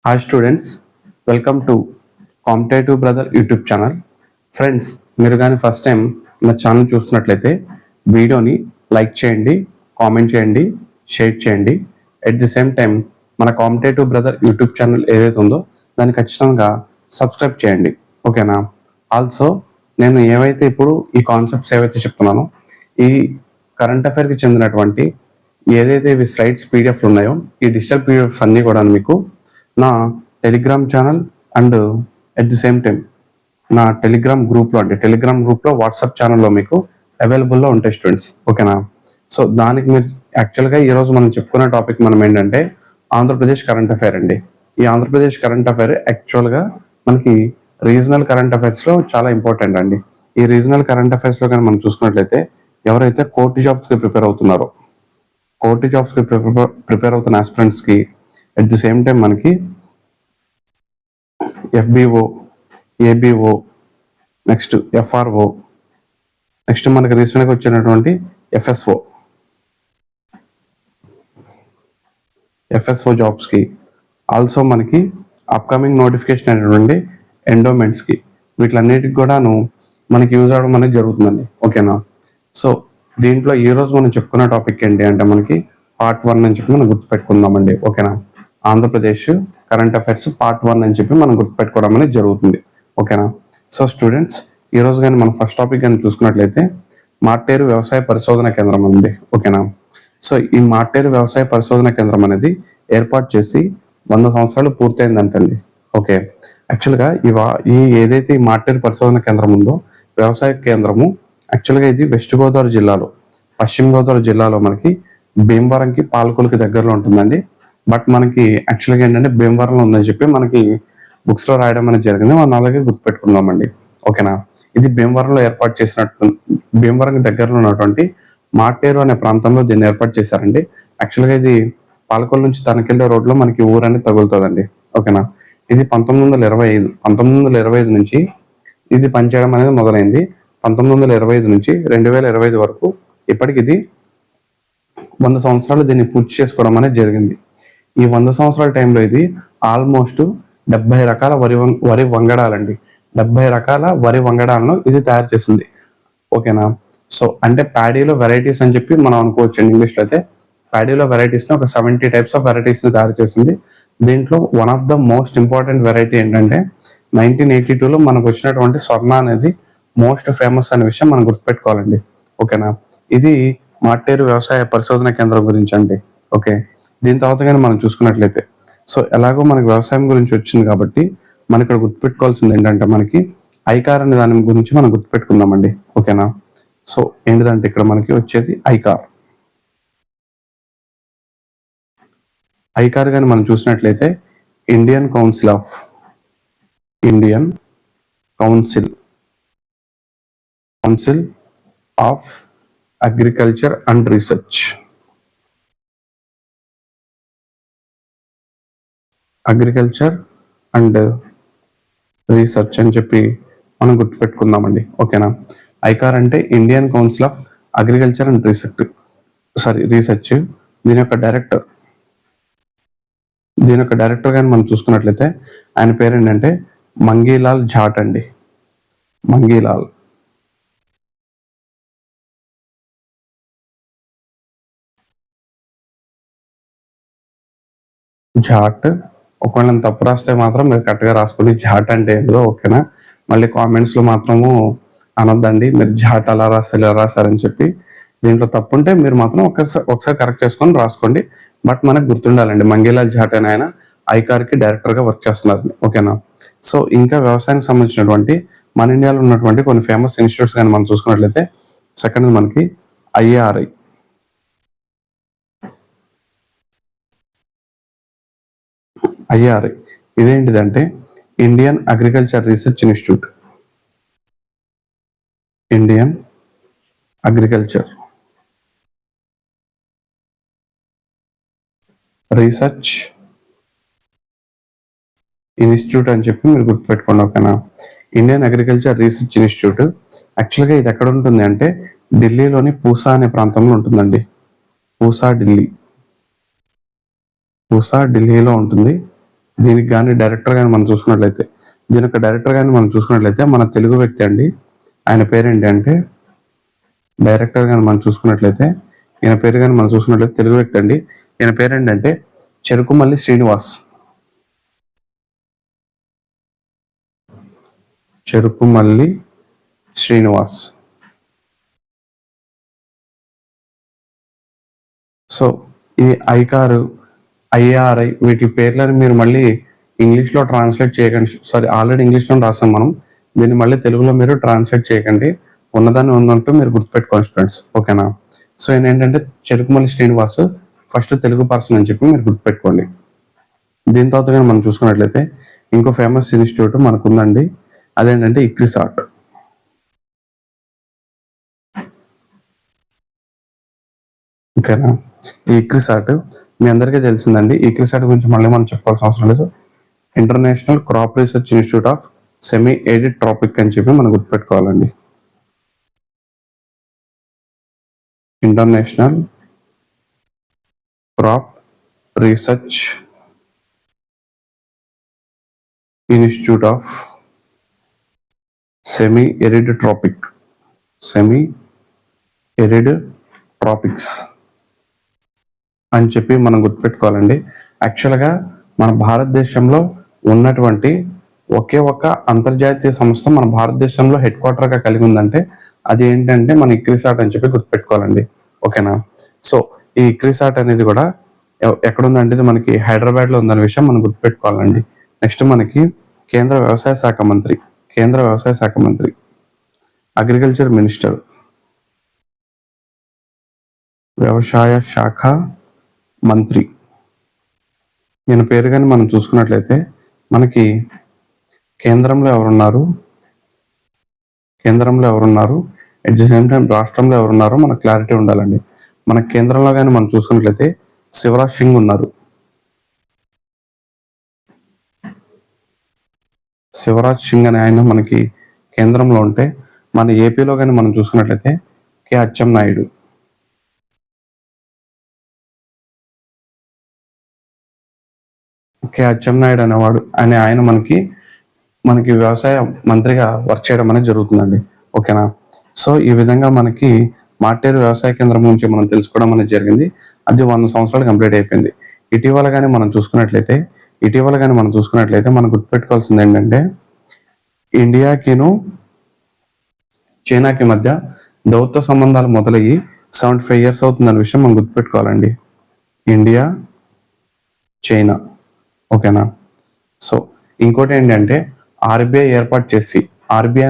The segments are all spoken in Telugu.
Hi students, welcome to competitive brother YouTube channel. Friends, మీరు కానీ ఫస్ట్ టైం నా ఛానల్ చూస్తున్నట్లయితే వీడియోని లైక్ చేయండి, కామెంట్ చేయండి, షేర్ చేయండి. ఎట్ ది సేమ్ టైం మన కాంపిటేటివ్ బ్రదర్ యూట్యూబ్ ఛానల్ ఏదైతే ఉందో దాన్ని ఖచ్చితంగా సబ్స్క్రైబ్ చేయండి, ఓకేనా? ఆల్సో నేను ఏవైతే ఇప్పుడు ఈ కాన్సెప్ట్స్ ఏవైతే చెప్తున్నానో ఈ కరెంట్ అఫైర్కి చెందినటువంటి ఏదైతే ఇవి స్లైడ్స్ పీడిఎఫ్లు ఉన్నాయో ఈ డిజిటల్ పీడిఎఫ్స్ అన్నీ కూడా మీకు నా Telegram channel and at the same time నా టెలిగ్రామ్ గ్రూప్లో వాట్సాప్ ఛానల్లో మీకు అవైలబుల్లో ఉంటాయి స్టూడెంట్స్, ఓకేనా? సో దానికి మీరు యాక్చువల్గా ఈరోజు మనం చెప్పుకునే టాపిక్ మనం ఏంటంటే ఆంధ్రప్రదేశ్ కరెంట్ అఫైర్ అండి. ఈ ఆంధ్రప్రదేశ్ కరెంట్ అఫైర్ యాక్చువల్గా మనకి రీజనల్ కరెంట్ అఫైర్స్లో చాలా ఇంపార్టెంట్ అండి. ఈ రీజనల్ కరెంట్ అఫైర్స్లో కానీ మనం చూసుకున్నట్లయితే ఎవరైతే కోర్టు జాబ్స్కి ప్రిపేర్ అవుతున్నారో ప్రిపేర్ అవుతున్న ఆస్పిరెంట్స్కి అట్ ది సేమ్ టైం మనకి FBO, ABO, next FRO, next మనకి రీసెంట్గా వచ్చినటువంటి ఎఫ్ఎస్ఓ జాబ్స్కి, ఆల్సో మనకి అప్కమింగ్ నోటిఫికేషన్ అయినటువంటి ఎండోమెంట్స్కి, వీటిలన్నిటికి కూడాను మనకి యూజ్ అవడం అనేది జరుగుతుందండి, ఓకేనా? సో దీంట్లో ఈరోజు మనం చెప్పుకున్న టాపిక్ ఏంటి అంటే మనకి పార్ట్ 1 అని చెప్పి మనం గుర్తుపెట్టుకుందామండి, ఓకేనా? ఆంధ్రప్రదేశ్ కరెంట్ అఫైర్స్ పార్ట్ 1 అని చెప్పి మనం గుర్తుపెట్టుకోవడం అనేది జరుగుతుంది, ఓకేనా? సో స్టూడెంట్స్, ఈరోజు కానీ మనం ఫస్ట్ టాపిక్ కానీ చూసుకున్నట్లయితే మార్టేరు వ్యవసాయ పరిశోధన కేంద్రం ఉంది, ఓకేనా? సో ఈ మార్టేరు వ్యవసాయ పరిశోధన కేంద్రం అనేది ఏర్పాటు చేసి 100 సంవత్సరాలు పూర్తయిందంటండి, ఓకే? యాక్చువల్గా ఈ ఏదైతే ఈ మార్టేరు పరిశోధన కేంద్రం ఉందో వ్యవసాయ కేంద్రము యాక్చువల్గా ఇది వెస్ట్ గోదావరి జిల్లాలో, పశ్చిమ గోదావరి జిల్లాలో మనకి భీమవరంకి పాలకొల్లుకి దగ్గరలో ఉంటుందండి. బట్ మనకి యాక్చువల్గా ఏంటంటే భీమవరంలో ఉందని చెప్పి మనకి బుక్స్లో రాయడం అనేది జరిగింది, మనం అలాగే గుర్తుపెట్టుకుందామండి, ఓకేనా? ఇది భీమవరంలో ఏర్పాటు చేసినట్టు, భీమవరంకి దగ్గరలో ఉన్నటువంటి మార్టేరు అనే ప్రాంతంలో దీన్ని ఏర్పాటు చేశారండి. యాక్చువల్గా ఇది పాలకొల్లు నుంచి తనకెళ్ళే రోడ్లో మనకి ఊరు అనేది తగులుతుందండి, ఓకేనా? ఇది 1925 నుంచి ఇది పనిచేయడం అనేది మొదలైంది. 1925 నుంచి 2025 వరకు ఇప్పటికి ఇది 100 సంవత్సరాలు దీన్ని పూర్తి చేసుకోవడం అనేది జరిగింది. ఈ 100 సంవత్సరాల టైంలో ఇది ఆల్మోస్ట్ 70 రకాల వరి వంగడాలండి, 70 రకాల వరి వంగడాలను ఇది తయారు చేసింది, ఓకేనా? సో అంటే ప్యాడీలో వెరైటీస్ అని చెప్పి మనం అనుకోవచ్చు. ఇంగ్లీష్లో అయితే ప్యాడీలో వెరైటీస్ని ఒక 70 టైప్స్ ఆఫ్ వెరైటీస్ని తయారు చేసింది. దీంట్లో one of the most important variety ఏంటంటే 1982లో మనకు వచ్చినటువంటి స్వర్ణ అనేది మోస్ట్ ఫేమస్ అనే విషయం మనం గుర్తుపెట్టుకోవాలండి, ఓకేనా? ఇది మార్టేరు వ్యవసాయ పరిశోధన కేంద్రం గురించి అండి, ఓకే? దీని తర్వాత కానీ మనం చూసుకున్నట్లయితే సో ఎలాగో మనకి వ్యవసాయం గురించి వచ్చింది కాబట్టి మనం ఇక్కడ గుర్తుపెట్టుకోవాల్సింది ఏంటంటే మనకి ఐకార్ అనే దాని గురించి మనం గుర్తుపెట్టుకుందామండి, ఓకేనా? సో ఏంటిదంటే ఇక్కడ మనకి వచ్చేది ఐకార్ కానీ మనం చూసినట్లయితే Indian council of agriculture and research, అని చెప్పి మనం గుర్తుపెట్టుకుందామండి, ఓకేనా? ఐకార్ అంటే Indian council of agriculture and research. దీని యొక్క డైరెక్టర్ కానీ మనం చూసుకున్నట్లయితే ఆయన పేరు ఏంటంటే మంగీలాల్ జాట్ అండి, మంగీలాల్ జాట్. ఒకవేళ తప్పు రాస్తే మాత్రం మీరు కరెక్ట్గా రాసుకోండి, జాట్ అంటే ఏంటో, ఓకేనా? మళ్ళీ కామెంట్స్లో మాత్రము అనొద్దండి మీరు జాట్ అలా రాస్తారు ఇలా రాశారని చెప్పి. దీంట్లో తప్పు ఉంటే మీరు మాత్రం ఒకసారి కరెక్ట్ చేసుకొని రాసుకోండి. బట్ మనకు గుర్తుండాలండి మంగీలాల్ జాట్ అని ఆయన ఐకార్కి డైరెక్టర్గా వర్క్ చేస్తున్నారు, ఓకేనా? సో ఇంకా వ్యవసాయానికి సంబంధించినటువంటి మన ఇండియాలో ఉన్నటువంటి కొన్ని ఫేమస్ ఇన్స్టిట్యూట్స్ కానీ మనం చూసుకున్నట్లయితే సెకండ్ మనకి ఐఏఆర్ఐ, ఇదేంటిదంటే Indian Agriculture Research Institute, Indian Agriculture Research Institute అని చెప్పి మీరు గుర్తుపెట్టుకోండి, ఓకేనా? ఇండియన్ అగ్రికల్చర్ రీసెర్చ్ ఇన్స్టిట్యూట్ యాక్చువల్గా ఇది ఎక్కడ ఉంటుంది అంటే ఢిల్లీలోని పూసా అనే ప్రాంతంలో ఉంటుందండి. పూసా ఢిల్లీలో ఉంటుంది. దీనికి కానీ డైరెక్టర్ కానీ మనం చూసుకున్నట్లయితే, దీని యొక్క డైరెక్టర్ కానీ మనం చూసుకున్నట్లయితే మన తెలుగు వ్యక్తి అండి. ఆయన పేరేంటి అంటే, డైరెక్టర్ కానీ మనం చూసుకున్నట్లయితే, ఈయన పేరు కానీ మనం చూసుకున్నట్లయితే తెలుగు వ్యక్తి అండి. ఈయన పేరేంటంటే చెరుకుమల్లి శ్రీనివాస్. చెరుకుమల్లి శ్రీనివాస్. సో ఈ ఐకారు, ఐఆర్ఐ వీటి పేర్లను మీరు మళ్ళీ ఇంగ్లీష్లో ట్రాన్స్లేట్ చేయకండి. సారీ, ఆల్రెడీ ఇంగ్లీష్లో రాస్తాం మనం, దీన్ని మళ్ళీ తెలుగులో మీరు ట్రాన్స్లేట్ చేయకండి. ఉన్నదాన్ని ఉన్నట్టు మీరు గుర్తుపెట్టుకోండి స్టూడెంట్స్, ఓకేనా. సో ఈయన ఏంటంటే చెరుకుమల్లి శ్రీనివాస్ ఫస్ట్ తెలుగు పర్సన్ అని చెప్పి మీరు గుర్తుపెట్టుకోండి. దీని తర్వాత కానీ మనం చూసుకున్నట్లయితే ఇంకో ఫేమస్ ఇన్స్టిట్యూట్ మనకు ఉందండి, అదేంటంటే ఇక్రిసాట్. ఓకేనా. ఈ ఇక్రిసాట్ మీ అందరికీ తెలిసిందండి. ఇక్రిసాట్ గురించి మళ్ళీ మనం చెప్పాల్సిన అవసరం లేదు. International crop research institute of semi arid tropic అని చెప్పి మనం గుర్తుపెట్టుకోవాలండి. International crop research institute of semi arid tropic, semi arid tropics అని చెప్పి మనం గుర్తుపెట్టుకోవాలండి. యాక్చువల్గా మన భారతదేశంలో ఉన్నటువంటి ఒకే ఒక అంతర్జాతీయ సంస్థ మన భారతదేశంలో హెడ్ క్వార్టర్గా కలిగి ఉందంటే అది ఏంటంటే మన ఇక్రిసాట్ అని చెప్పి గుర్తుపెట్టుకోవాలండి, ఓకేనా. సో ఈ ఇక్రిసాట్ అనేది కూడా ఎక్కడ ఉందంటే ఇది మనకి హైదరాబాద్లో ఉందనే విషయం మనం గుర్తుపెట్టుకోవాలండి. నెక్స్ట్ మనకి కేంద్ర వ్యవసాయ శాఖ మంత్రి, కేంద్ర వ్యవసాయ శాఖ మంత్రి, అగ్రికల్చర్ మినిస్టర్, వ్యవసాయ శాఖ మంత్రి. ఈయన పేరు కానీ మనం చూసుకున్నట్లయితే మనకి కేంద్రంలో ఎవరున్నారు, అట్ ది సేమ్ టైం రాష్ట్రంలో ఎవరున్నారో మనకు క్లారిటీ ఉండాలండి. మన కేంద్రంలో కానీ మనం చూసుకున్నట్లయితే శివరాజ్ సింగ్ ఉన్నారు. శివరాజ్ సింగ్ అనే ఆయన మనకి కేంద్రంలో ఉంటే, మన ఏపీలో కానీ మనం చూసుకున్నట్లయితే కె అచ్చెన్నాయుడు. కె అచ్చెన్నాయుడు అనేవాడు ఆయన మనకి వ్యవసాయ మంత్రిగా వర్క్ చేయడం అనేది జరుగుతుందండి, ఓకేనా. సో ఈ విధంగా మనకి మార్టేరు వ్యవసాయ కేంద్రం గురించి మనం తెలుసుకోవడం అనేది జరిగింది. అది 100 సంవత్సరాలు కంప్లీట్ అయిపోయింది. ఇటీవల కానీ మనం చూసుకున్నట్లయితే మనం గుర్తుపెట్టుకోవాల్సింది ఏంటంటే ఇండియాకిను చైనాకి మధ్య దౌత్య సంబంధాలు మొదలయ్యి 75 years అవుతుందనే విషయం మనం గుర్తుపెట్టుకోవాలండి. ఇండియా చైనా, ఓకేనా. సో ఇంకోటి ఏంటంటే ఆర్బీఐ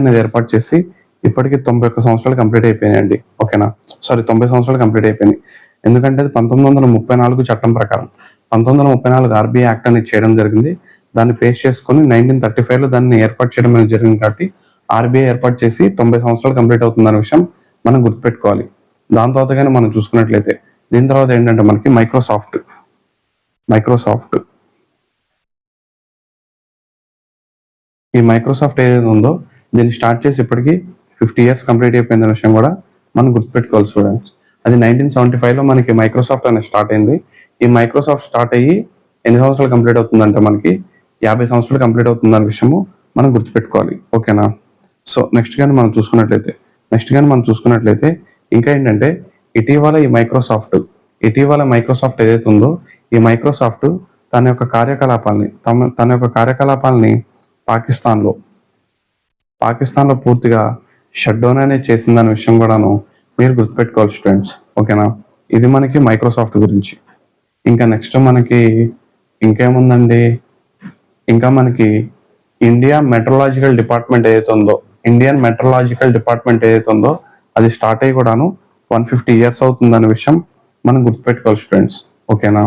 అనేది ఏర్పాటు చేసి ఇప్పటికి 91 సంవత్సరాలు కంప్లీట్ అయిపోయినాయండి, ఓకేనా. సారీ, 90 సంవత్సరాలు కంప్లీట్ అయిపోయినాయి. ఎందుకంటే అది 1934 చట్టం ప్రకారం 1934 ఆర్బీఐ యాక్ట్ అనేది చేయడం జరిగింది. దాన్ని పేస్ చేసుకొని 1935లో దాన్ని ఏర్పాటు చేయడం అనేది జరిగింది. కాబట్టి ఆర్బీఐ ఏర్పాటు చేసి 90 సంవత్సరాలు కంప్లీట్ అవుతుందనే విషయం మనం గుర్తుపెట్టుకోవాలి. దాని తర్వాత కానీ మనం చూసుకున్నట్లయితే దీని తర్వాత ఏంటంటే మనకి మైక్రోసాఫ్ట్ ఈ మైక్రోసాఫ్ట్ ఏదైతే ఉందో దీన్ని స్టార్ట్ చేసి ఇప్పటికీ 50 years కంప్లీట్ అయిపోయిందనే విషయం కూడా మనం గుర్తుపెట్టుకోవాలి స్టూడెంట్స్. అది 1975లో మనకి మైక్రోసాఫ్ట్ అనేది స్టార్ట్ అయింది. ఈ మైక్రోసాఫ్ట్ స్టార్ట్ అయ్యి ఎన్ని సంవత్సరాలు కంప్లీట్ అవుతుందంటే మనకి 50 సంవత్సరాలు కంప్లీట్ అవుతుందనే విషయము మనం గుర్తుపెట్టుకోవాలి, ఓకేనా. సో నెక్స్ట్ కానీ మనం చూసుకున్నట్లయితే ఇంకా ఏంటంటే ఇటీవల మైక్రోసాఫ్ట్ ఏదైతే ఉందో ఈ మైక్రోసాఫ్ట్ తన యొక్క కార్యకలాపాలని పాకిస్తాన్లో పూర్తిగా షట్ డౌన్ అనేది చేసిందనే విషయం కూడాను మీరు గుర్తుపెట్టుకోవాలి స్టూడెంట్స్, ఓకేనా. ఇది మనకి మైక్రోసాఫ్ట్ గురించి. ఇంకా నెక్స్ట్ మనకి ఇంకేముందండి, ఇంకా మనకి ఇండియన్ మెట్రలాజికల్ డిపార్ట్మెంట్ ఏదైతే ఉందో అది స్టార్ట్ అయ్యి కూడాను 150 years అవుతుందనే విషయం మనం గుర్తుపెట్టుకోవాలి స్టూడెంట్స్, ఓకేనా.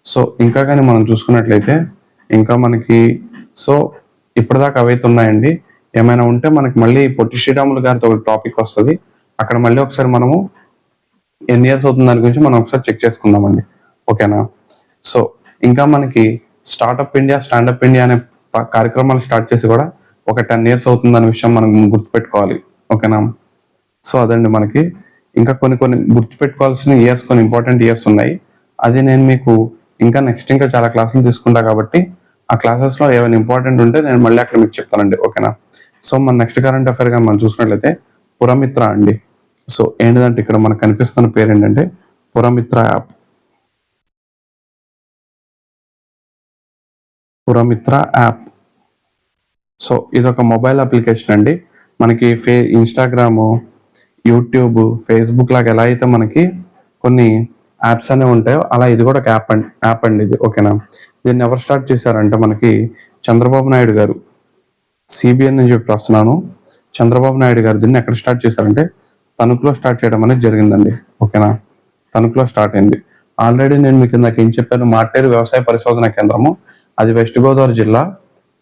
సో ఇంకా కానీ మనం చూసుకున్నట్లయితే ఇంకా మనకి ఇప్పటిదాకా అవైతే ఉన్నాయండి. ఏమైనా ఉంటే మనకి మళ్ళీ పొట్టి శ్రీరాములు గారితో ఒక టాపిక్ వస్తుంది, అక్కడ మళ్ళీ ఒకసారి మనము ఎన్ని ఇయర్స్ అవుతుంది దాని గురించి మనం ఒకసారి చెక్ చేసుకుందామండి, ఓకేనా. సో ఇంకా మనకి స్టాండప్ ఇండియా అనే కార్యక్రమాలు స్టార్ట్ చేసి కూడా ఒక 10 years అవుతుందనే విషయం మనం గుర్తుపెట్టుకోవాలి, ఓకేనా. సో అదండి మనకి ఇంకా కొన్ని గుర్తుపెట్టుకోవాల్సిన ఇయర్స్, కొన్ని ఇంపార్టెంట్ ఇయర్స్ ఉన్నాయి. అది నేను మీకు ఇంకా చాలా క్లాసులు తీసుకుంటా కాబట్టి ఆ క్లాసెస్లో ఏమైనా ఇంపార్టెంట్ ఉంటే నేను మళ్ళీ అక్కడ మీకు చెప్తానండి, ఓకేనా. సో మన నెక్స్ట్ కరెంట్ అఫైర్గా మనం చూసినట్లయితే పురమిత్ర అండి. సో ఏంటంటే ఇక్కడ మనకు కనిపిస్తున్న పేరు ఏంటంటే Puramitra app. Puramitra app. So ఇది ఒక మొబైల్ అప్లికేషన్ అండి. మనకి ఇన్స్టాగ్రాము, యూట్యూబ్, ఫేస్బుక్ లాగా ఎలా అయితే మనకి కొన్ని యాప్స్ అనేవి ఉంటాయో అలా ఇది కూడా ఒక యాప్ అండి ఇది, ఓకేనా. దీన్ని ఎవరు స్టార్ట్ చేశారంటే మనకి చంద్రబాబు నాయుడు గారు, సిబిఎన్ అని చెప్పి వస్తున్నాను. చంద్రబాబు నాయుడు గారు దీన్ని ఎక్కడ స్టార్ట్ చేశారంటే తణుకులో స్టార్ట్ చేయడం అనేది జరిగిందండి, ఓకేనా. తణుకులో స్టార్ట్ అయింది. ఆల్రెడీ నేను మీకు ఇందాక ఏం చెప్పాను, మార్టేరు వ్యవసాయ పరిశోధన కేంద్రము, అది వెస్ట్ గోదావరి జిల్లా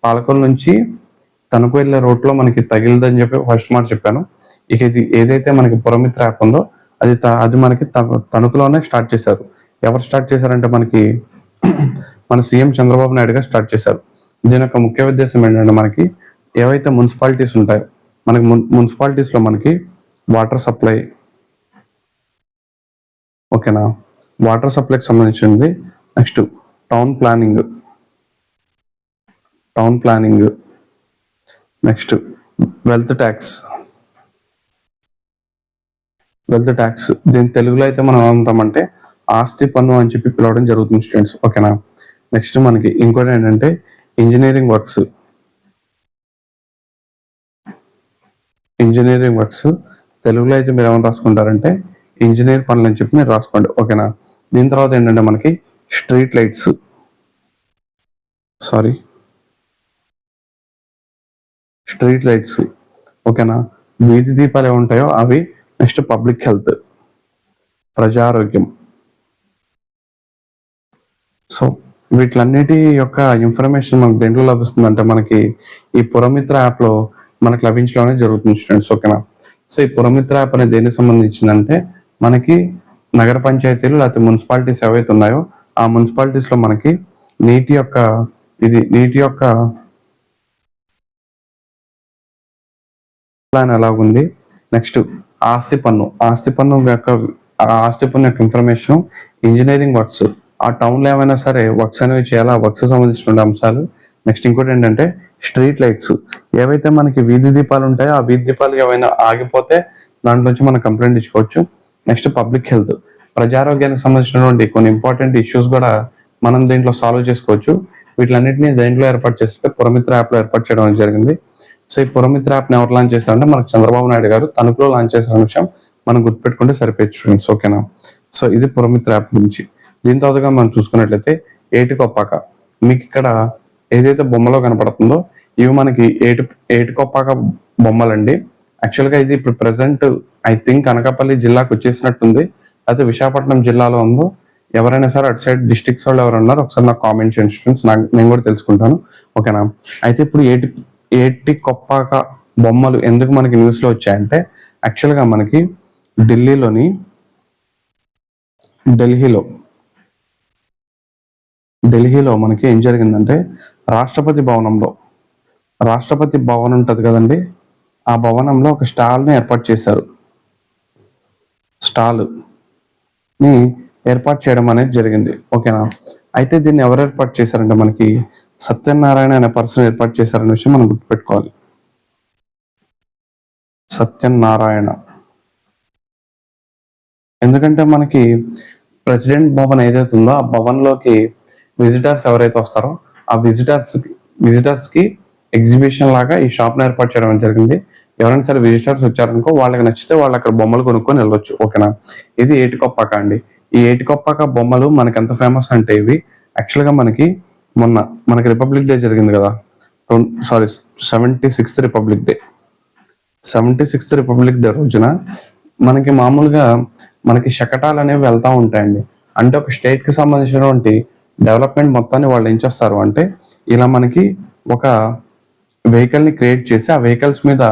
పాలకొల్లు నుంచి తణుకు వెళ్ళే రోడ్లో మనకి తగిలిదని చెప్పి ఫస్ట్ మాట చెప్పాను. ఇక ఇది ఏదైతే మనకి పురమిత్ర యాప్ ఉందో అది మనకి తణుకులోనే స్టార్ట్ చేశారు. ఎవరు స్టార్ట్ చేశారంటే మనకి మన సీఎం చంద్రబాబు నాయుడు గారు స్టార్ట్ చేశారు. దీని యొక్క ముఖ్య ఉద్దేశం ఏంటంటే మనకి ఏవైతే మున్సిపాలిటీస్ ఉంటాయో, మనకి మున్సిపాలిటీస్లో మనకి వాటర్ సప్లై, ఓకేనా, వాటర్ సప్లైకి సంబంధించింది. Next town planning, next wealth tax. దీని తెలుగులో అయితే మనం ఏమంటామంటే ఆస్తి పన్ను అని చెప్పి పిలవడం జరుగుతుంది స్టూడెంట్స్, ఓకేనా. నెక్స్ట్ మనకి ఇంకోటి ఏంటంటే ఇంజనీరింగ్ వర్క్స్. తెలుగులో అయితే మీరు ఏమైనా రాసుకుంటారంటే ఇంజనీర్ పనులు అని చెప్పి మీరు రాసుకోండి, ఓకేనా. దీని తర్వాత ఏంటంటే మనకి స్ట్రీట్ లైట్స్, ఓకేనా. వీధి దీపాలు ఏమి ఉంటాయో అవి. నెక్స్ట్ పబ్లిక్ హెల్త్, ప్రజారోగ్యం. సో వీటిలన్నిటి యొక్క ఇన్ఫర్మేషన్ మనకు దేంట్లో లభిస్తుందంటే మనకి ఈ పురమిత్ర యాప్లో మనకు లభించడం అనేది జరుగుతుంది స్టూడెంట్స్, ఓకేనా. సో ఈ పురమిత్ర యాప్ అనేది దేనికి సంబంధించిందంటే మనకి నగర పంచాయతీలు లేకపోతే మున్సిపాలిటీస్ ఏవైతే ఉన్నాయో ఆ మున్సిపాలిటీస్లో మనకి నీటి యొక్క ప్లాన్ ఎలాగుంది. నెక్స్ట్ ఆస్తి పన్ను యొక్క ఇన్ఫర్మేషన్, ఇంజనీరింగ్ వర్క్స్, ఆ టౌన్లో ఏమైనా సరే వర్క్స్ అనేవి చేయాలా, వర్క్స్ సంబంధించిన అంశాలు. నెక్స్ట్ ఇంకోటి ఏంటంటే స్ట్రీట్ లైట్స్, ఏవైతే మనకి వీధి దీపాలు ఉంటాయో ఆ వీధి దీపాలు ఏమైనా ఆగిపోతే దాంట్లో నుంచి మనం కంప్లైంట్ ఇచ్చుకోవచ్చు. నెక్స్ట్ పబ్లిక్ హెల్త్, ప్రజారోగ్యానికి సంబంధించినటువంటి కొన్ని ఇంపార్టెంట్ ఇష్యూస్ కూడా మనం దీంట్లో సాల్వ్ చేసుకోవచ్చు. వీటిలన్నింటినీ దేంట్లో ఏర్పాటు చేస్తే పురమిత్ర యాప్లో ఏర్పాటు చేయడం జరిగింది. సో ఈ పురమిత్ర యాప్ని ఎవరు లాంచ్ చేశారంటే మనకు చంద్రబాబు నాయుడు గారు తణుకులో లాంచ్ చేసిన విషయం మనం గుర్తుపెట్టుకుంటే సరిపోయి స్టూడెంట్స్, ఓకేనా. సో ఇది పురమిత్ర యాప్ గురించి. దీని తర్వాతగా మనం చూసుకున్నట్లయితే ఏటికొప్పాక. మీకు ఇక్కడ ఏదైతే బొమ్మలో కనపడుతుందో ఇవి మనకి ఏటికొప్పాక బొమ్మలండి. యాక్చువల్గా ఇది ఇప్పుడు ప్రెసెంట్ ఐ థింక్ అనకాపల్లి జిల్లాకు వచ్చేసినట్టుంది, అయితే విశాఖపట్నం జిల్లాలో ఉందో. ఎవరైనా సరే అటు సైడ్ డిస్ట్రిక్ట్స్ వాళ్ళు ఎవరు ఉన్నారు ఒకసారి నాకు కామెంట్ చేయండి స్టూడెంట్స్, నేను కూడా తెలుసుకుంటాను, ఓకేనా. అయితే ఇప్పుడు ఏటికొప్పాక బొమ్మలు ఎందుకు మనకి న్యూస్లో వచ్చాయంటే యాక్చువల్గా మనకి ఢిల్లీలో మనకి ఏం జరిగిందంటే రాష్ట్రపతి భవన్ ఉంటుంది కదండి, ఆ భవనంలో ఒక స్టాల్ని ఏర్పాటు చేశారు. స్టాల్ని ఏర్పాటు చేయడం అనేది జరిగింది, ఓకేనా. అయితే దీన్ని ఎవరు ఏర్పాటు చేశారంటే మనకి సత్యనారాయణ అనే పర్సన్ ఏర్పాటు చేశారనే విషయం మనం గుర్తుపెట్టుకోవాలి. సత్యనారాయణ. ఎందుకంటే మనకి ప్రెసిడెంట్ భవన్ ఏదైతే ఉందో ఆ భవన్లోకి విజిటర్స్ ఎవరైతే వస్తారో ఆ విజిటర్స్ కి ఎగ్జిబిషన్ లాగా ఈ షాప్ని ఏర్పాటు చేయడం జరిగింది. ఎవరైనా సరే విజిటర్స్ వచ్చారనుకో వాళ్ళకి నచ్చితే వాళ్ళు అక్కడ బొమ్మలు కొనుక్కొని వెళ్ళొచ్చు, ఓకేనా. ఇది ఏటికొప్పాక అండి. ఈ ఏటికొప్పాక బొమ్మలు మనకి ఎంత ఫేమస్ అంటే ఇవి యాక్చువల్గా మనకి రిపబ్లిక్ డే జరిగింది కదా, 76th రిపబ్లిక్ డే రోజున మనకి మామూలుగా మనకి శకటాలు అనేవి వెళ్తూ ఉంటాయండి. అంటే ఒక స్టేట్ కి సంబంధించినటువంటి డెవలప్మెంట్ మొత్తాన్ని వాళ్ళు ఏం చేస్తారు అంటే ఇలా మనకి ఒక వెహికల్ ని క్రియేట్ చేసి ఆ వెహికల్స్ మీద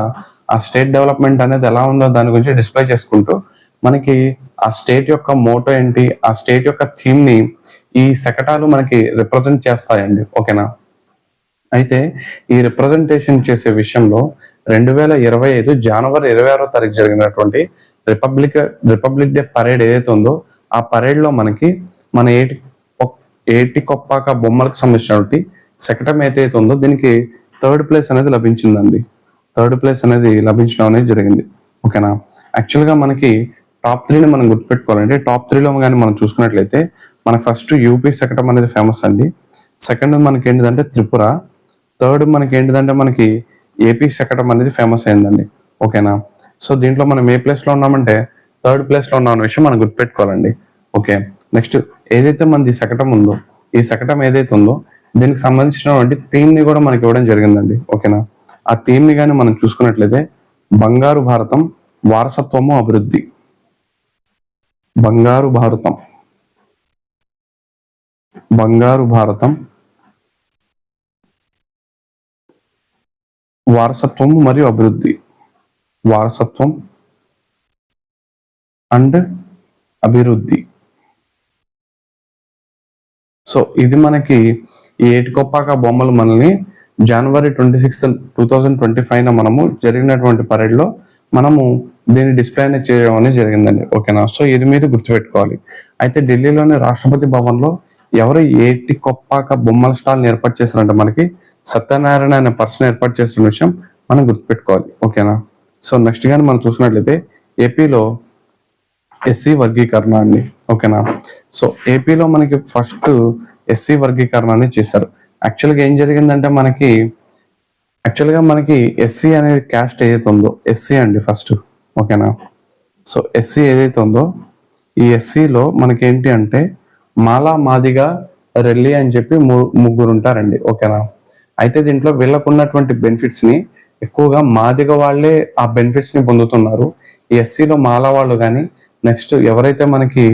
ఆ స్టేట్ డెవలప్మెంట్ అనేది ఎలా ఉందో దాని గురించి డిస్ప్లే చేసుకుంటూ మనకి ఆ స్టేట్ యొక్క మోటో ఏంటి, ఆ స్టేట్ యొక్క థీమ్ ని ఈ శకటాలు మనకి రిప్రజెంట్ చేస్తాయండి, ఓకేనా. అయితే ఈ రిప్రజెంటేషన్ చేసే విషయంలో 2025 జనవరి 26వ తారీఖు జరిగినటువంటి రిపబ్లిక్ డే పరేడ్ ఏదైతే ఉందో ఆ పరేడ్ లో మనకి మన ఏటికొప్పాక బొమ్మలకు సంబంధించినటువంటి శకటం ఏదైతే ఉందో దీనికి థర్డ్ ప్లేస్ అనేది లభించిందండి. థర్డ్ ప్లేస్ అనేది లభించడం అనేది జరిగింది. ఓకేనా. యాక్చువల్గా మనకి టాప్ 3ని మనం గుర్తుపెట్టుకోవాలంటే టాప్ 3లో కానీ మనం చూసుకున్నట్లయితే మనకు ఫస్ట్ యూపీ శకటం అనేది ఫేమస్ అండి. సెకండ్ మనకి ఏంటిదంటే త్రిపుర. థర్డ్ మనకి ఏంటిదంటే మనకి ఏపీ శకటం అనేది ఫేమస్ అయిందండి. ఓకేనా. సో దీంట్లో మనం ఏ ప్లేస్లో ఉన్నామంటే థర్డ్ ప్లేస్లో ఉన్న విషయం మనం గుర్తుపెట్టుకోవాలండి. ఓకే. నెక్స్ట్ ఏదైతే మనది శకటం ఉందో ఈ శకటం ఏదైతే ఉందో దీనికి సంబంధించినటువంటి థీమ్ని కూడా మనకి ఇవ్వడం జరిగిందండి. ఓకేనా. ఆ థీమ్ని కానీ మనం చూసుకున్నట్లయితే బంగారు భారతం, వారసత్వము, అభివృద్ధి. బంగారు భారతం, బంగారు భారతం, వారసత్వం మరియు అభివృద్ధి. వారసత్వం అండ్ అభివృద్ధి. సో ఇది మనకి ఈ ఏటికొప్పాక బొమ్మలు మనల్ని జనవరి 26, 2025 మనము జరిగినటువంటి పరేడ్లో మనము దీన్ని డిస్ప్లే అనేది చేయడం అనేది జరిగిందండి. ఓకేనా. సో ఇది మీరు గుర్తుపెట్టుకోవాలి. అయితే ఢిల్లీలోని రాష్ట్రపతి భవన్లో ఎవరు ఏటికొప్పాక బొమ్మల స్టాల్ ఏర్పాటు చేశారంటే మనకి సత్యనారాయణ అనే పర్సన్ ఏర్పాటు చేసిన విషయం మనం గుర్తుపెట్టుకోవాలి. ఓకేనా. సో నెక్స్ట్ కానీ మనం చూసినట్లయితే ఏపీలో ఎస్సీ వర్గీకరణ అండి. ఓకేనా. సో ఏపీలో మనకి ఫస్ట్ ఎస్సీ వర్గీకరణ అనేది చేశారు. యాక్చువల్గా ఏం జరిగిందంటే మనకి ఎస్సీ అనేది క్యాస్ట్ ఏదైతే ఉందో ఎస్సీ అండి ఫస్ట్. ఓకేనా. సో ఎస్సీ ఏదైతే ఉందో ఈ ఎస్సీలో మనకి ఏంటి అంటే మాలా, మాదిగ, రెల్లి అని చెప్పి ముగ్గురు ఉంటారండి. ఓకేనా. అయితే దీంట్లో వీళ్ళకు ఉన్నటువంటి బెనిఫిట్స్ ని ఎక్కువగా మాదిగ వాళ్ళే ఆ బెనిఫిట్స్ ని పొందుతున్నారు. ఈ ఎస్సీలో మాలా వాళ్ళు కానీ నెక్స్ట్ ఎవరైతే మనకి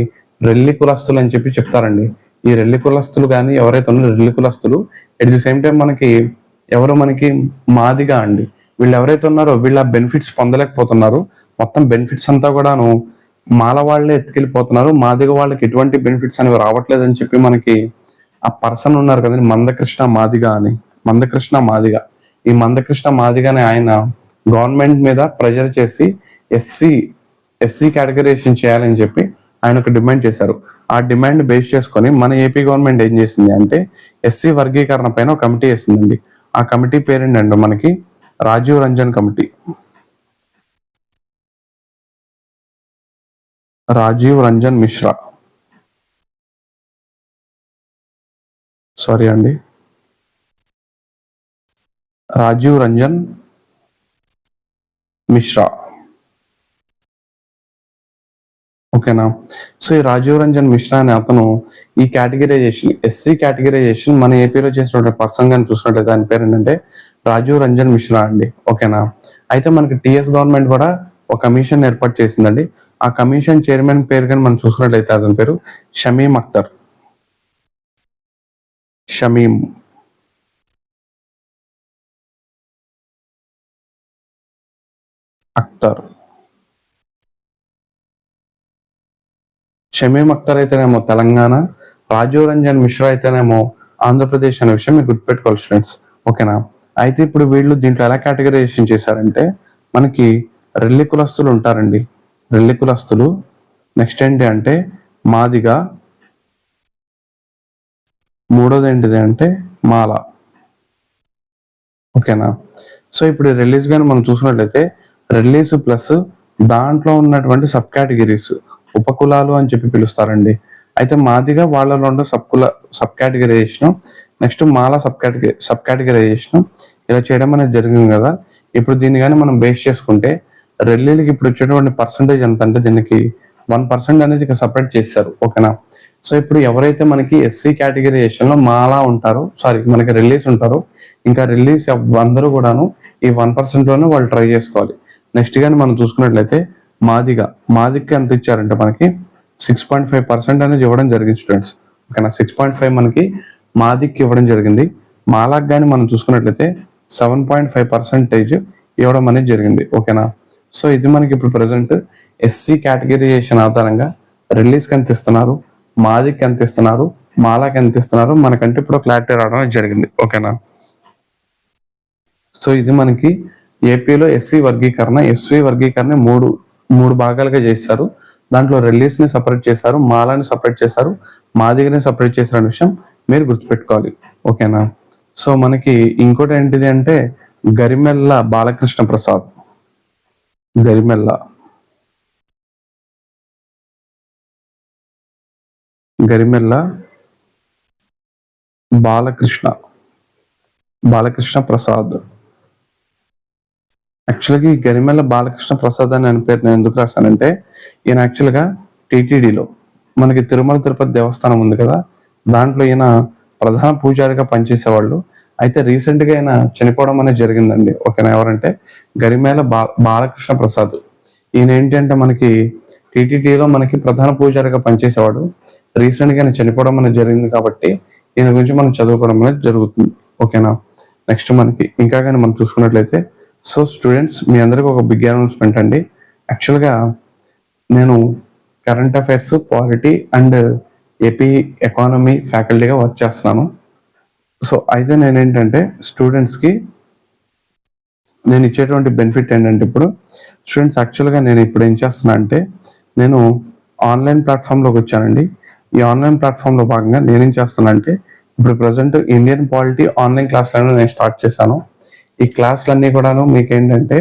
రెల్లి కులస్తులు అని చెప్పి చెప్తారండి. ఈ రెల్లి కులస్తులు కానీ ఎవరైతే ఉన్నారో రెల్లి కులస్తులు ఎట్ ది సేమ్ టైం మనకి మాదిగా అండి. వీళ్ళు ఎవరైతే ఉన్నారో వీళ్ళ బెనిఫిట్స్ పొందలేకపోతున్నారు. మొత్తం బెనిఫిట్స్ అంతా కూడాను మాల వాళ్ళే ఎత్తుకెళ్ళిపోతున్నారు. మాదిగ వాళ్ళకి ఎటువంటి బెనిఫిట్స్ అనేవి రావట్లేదని చెప్పి మనకి ఆ పర్సన్ ఉన్నారు కదండి మందకృష్ణ మాదిగ అని. ఈ మందకృష్ణ మాదిగ అనే ఆయన గవర్నమెంట్ మీద ప్రెజర్ చేసి ఎస్సీ కేటగరైజేషన్ చేయాలని చెప్పి ఆయన ఒక డిమాండ్ చేశారు. ఆ డిమాండ్ బేస్ చేసుకొని మన ఏపీ గవర్నమెంట్ ఏం చేసింది అంటే ఎస్సీ వర్గీకరణ పైన ఒక కమిటీ వేసిందండి. ఆ కమిటీ పేరేంటంటే మనకి రాజీవ్ రంజన్ కమిటీ. రాజీవ్ రంజన్ మిశ్రా. సారీ అండి, రాజీవ్ రంజన్ మిశ్రా. ఓకేనా. సో ఈ రాజీవ్ రంజన్ మిశ్రా అనే అతను ఈ ఎస్సీ కేటగిరైజేషన్ మన ఏపీలో చేసినటువంటి పర్సన్ కానీ చూసినట్లయితే దాని పేరు ఏంటంటే రాజీవ్ రంజన్ మిశ్రా అండి. ఓకేనా. అయితే మనకి టిఎస్ గవర్నమెంట్ కూడా ఒక కమిషన్ ఏర్పాటు చేసిందండి. ఆ కమిషన్ చైర్మన్ పేరు కానీ మనం చూసినట్లయితే అతని పేరు షమీమ్ అఖ్తర్. షమీమ్ అఖ్తర్ అయితేనేమో తెలంగాణ, రాజీవ్ రంజన్ మిశ్రా అయితేనేమో ఆంధ్రప్రదేశ్ అనే విషయం మీరు గుర్తుపెట్టుకోవాలి స్టూడెంట్స్. ఓకేనా. అయితే ఇప్పుడు వీళ్ళు దీంట్లో ఎలా కేటగరైజేషన్ చేశారంటే మనకి రెల్లి కులస్తులు ఉంటారండి. రెల్లి కులస్తులు, నెక్స్ట్ ఏంటి అంటే మాదిగ, మూడోది ఏంటిది అంటే మాల. ఓకేనా. సో ఇప్పుడు రెల్లీస్ కానీ మనం చూసుకున్నట్లయితే రెల్లీస్ ప్లస్ దాంట్లో ఉన్నటువంటి సబ్ కేటగిరీస్ ఉపకులాలు అని చెప్పి పిలుస్తారండి. అయితే మాదిగా వాళ్ళలో ఉండే సబ్ కేటగిరైజేషన్, నెక్స్ట్ మాల సబ్ కేటగిరైజేషన్ ఇలా చేయడం అనేది జరిగింది కదా. ఇప్పుడు దీన్ని కానీ మనం బేస్ చేసుకుంటే రెల్లీలకి ఇప్పుడు వచ్చేటువంటి పర్సంటేజ్ ఎంత అంటే దీనికి 1% అనేది ఇక సపరేట్ చేశారు. ఓకేనా. సో ఇప్పుడు ఎవరైతే మనకి ఎస్సీ కేటగిరైజేషన్ లో మాలా ఉంటారో మనకి రెల్లీస్ ఉంటారో ఇంకా రెల్లీస్ అందరూ కూడాను ఈ 1% లోనే వాళ్ళు ట్రై చేసుకోవాలి. నెక్స్ట్ కానీ మనం చూసుకున్నట్లయితే మాదిగకి ఎంత ఇచ్చారంటే మనకి 6.5% అనేది ఇవ్వడం జరిగింది స్టూడెంట్స్. ఓకేనా. 6.5 మనకి మాదిగకి ఇవ్వడం జరిగింది. మాలాకి కానీ మనం చూసుకున్నట్లయితే 7.5% ఇవ్వడం అనేది జరిగింది. ఓకేనా. సో ఇది మనకి ఇప్పుడు ప్రజెంట్ ఎస్సీ కేటగిరైజేషన్ ఆధారంగా రిలీజ్కి ఎంత ఇస్తున్నారు, మాదికి ఎంత ఇస్తున్నారు, మాలాకి ఎంత ఇస్తున్నారు మనకంటే ఇప్పుడు క్లారిటీ రావడం జరిగింది. ఓకేనా. సో ఇది మనకి ఏపీలో ఎస్సీ వర్గీకరణ మూడు భాగాలుగా చేశారు. దాంట్లో రిలీజ్ ని సపరేట్ చేశారు, మాలాని సపరేట్ చేశారు, మాదిగని సపరేట్ చేశారు అనే విషయం మీరు గుర్తుపెట్టుకోవాలి. ఓకేనా. సో మనకి ఇంకోటి ఏంటిది అంటే గరిమెల్ల బాలకృష్ణ ప్రసాద్. గరిమెల్ల గరిమెల్ల బాలకృష్ణ బాలకృష్ణ ప్రసాద్. యాక్చువల్గా ఈ గరిమెల్ల బాలకృష్ణ ప్రసాద్ అని పేరు నేను ఎందుకు రాశానంటే, ఈయన యాక్చువల్గా టీటీడీలో మనకి తిరుమల తిరుపతి దేవస్థానం ఉంది కదా, దాంట్లో ఈయన ప్రధాన పూజారిగా పనిచేసేవాళ్ళు. అయితే రీసెంట్గా ఆయన చనిపోవడం అనేది జరిగిందండి. ఓకేనా, ఎవరంటే గరిమెల్ల బాలకృష్ణ ప్రసాద్. ఈయన ఏంటి అంటే మనకి టీటీడీలో మనకి ప్రధాన పూజారిగా పనిచేసేవాడు. రీసెంట్గా ఆయన చనిపోవడం అనేది జరిగింది కాబట్టి ఈయన గురించి మనం చదువుకోవడం అనేది జరుగుతుంది. ఓకేనా, నెక్స్ట్ మనకి ఇంకా కానీ మనం చూసుకున్నట్లయితే, సో స్టూడెంట్స్ మీ అందరికీ ఒక బిగ్ అనౌన్స్మెంట్ అండి. యాక్చువల్గా నేను current affairs, polity and AP economy ఫ్యాకల్టీగా వర్క్ చేస్తున్నాను. సో అయితే నేనేంటంటే స్టూడెంట్స్కి నేను ఇచ్చేటువంటి బెనిఫిట్ ఏంటంటే, ఇప్పుడు స్టూడెంట్స్ యాక్చువల్గా నేను ఇప్పుడు ఏం చేస్తున్నా అంటే, నేను ఆన్లైన్ ప్లాట్ఫామ్లోకి వచ్చానండి. ఈ ఆన్లైన్ ప్లాట్ఫామ్లో భాగంగా నేనేం చేస్తున్నా అంటే, ఇప్పుడు ప్రజెంట్ ఇండియన్ పాలిటీ ఆన్లైన్ క్లాసులను నేను స్టార్ట్ చేశాను. ఈ క్లాసులన్నీ కూడాను మీకు ఏంటంటే,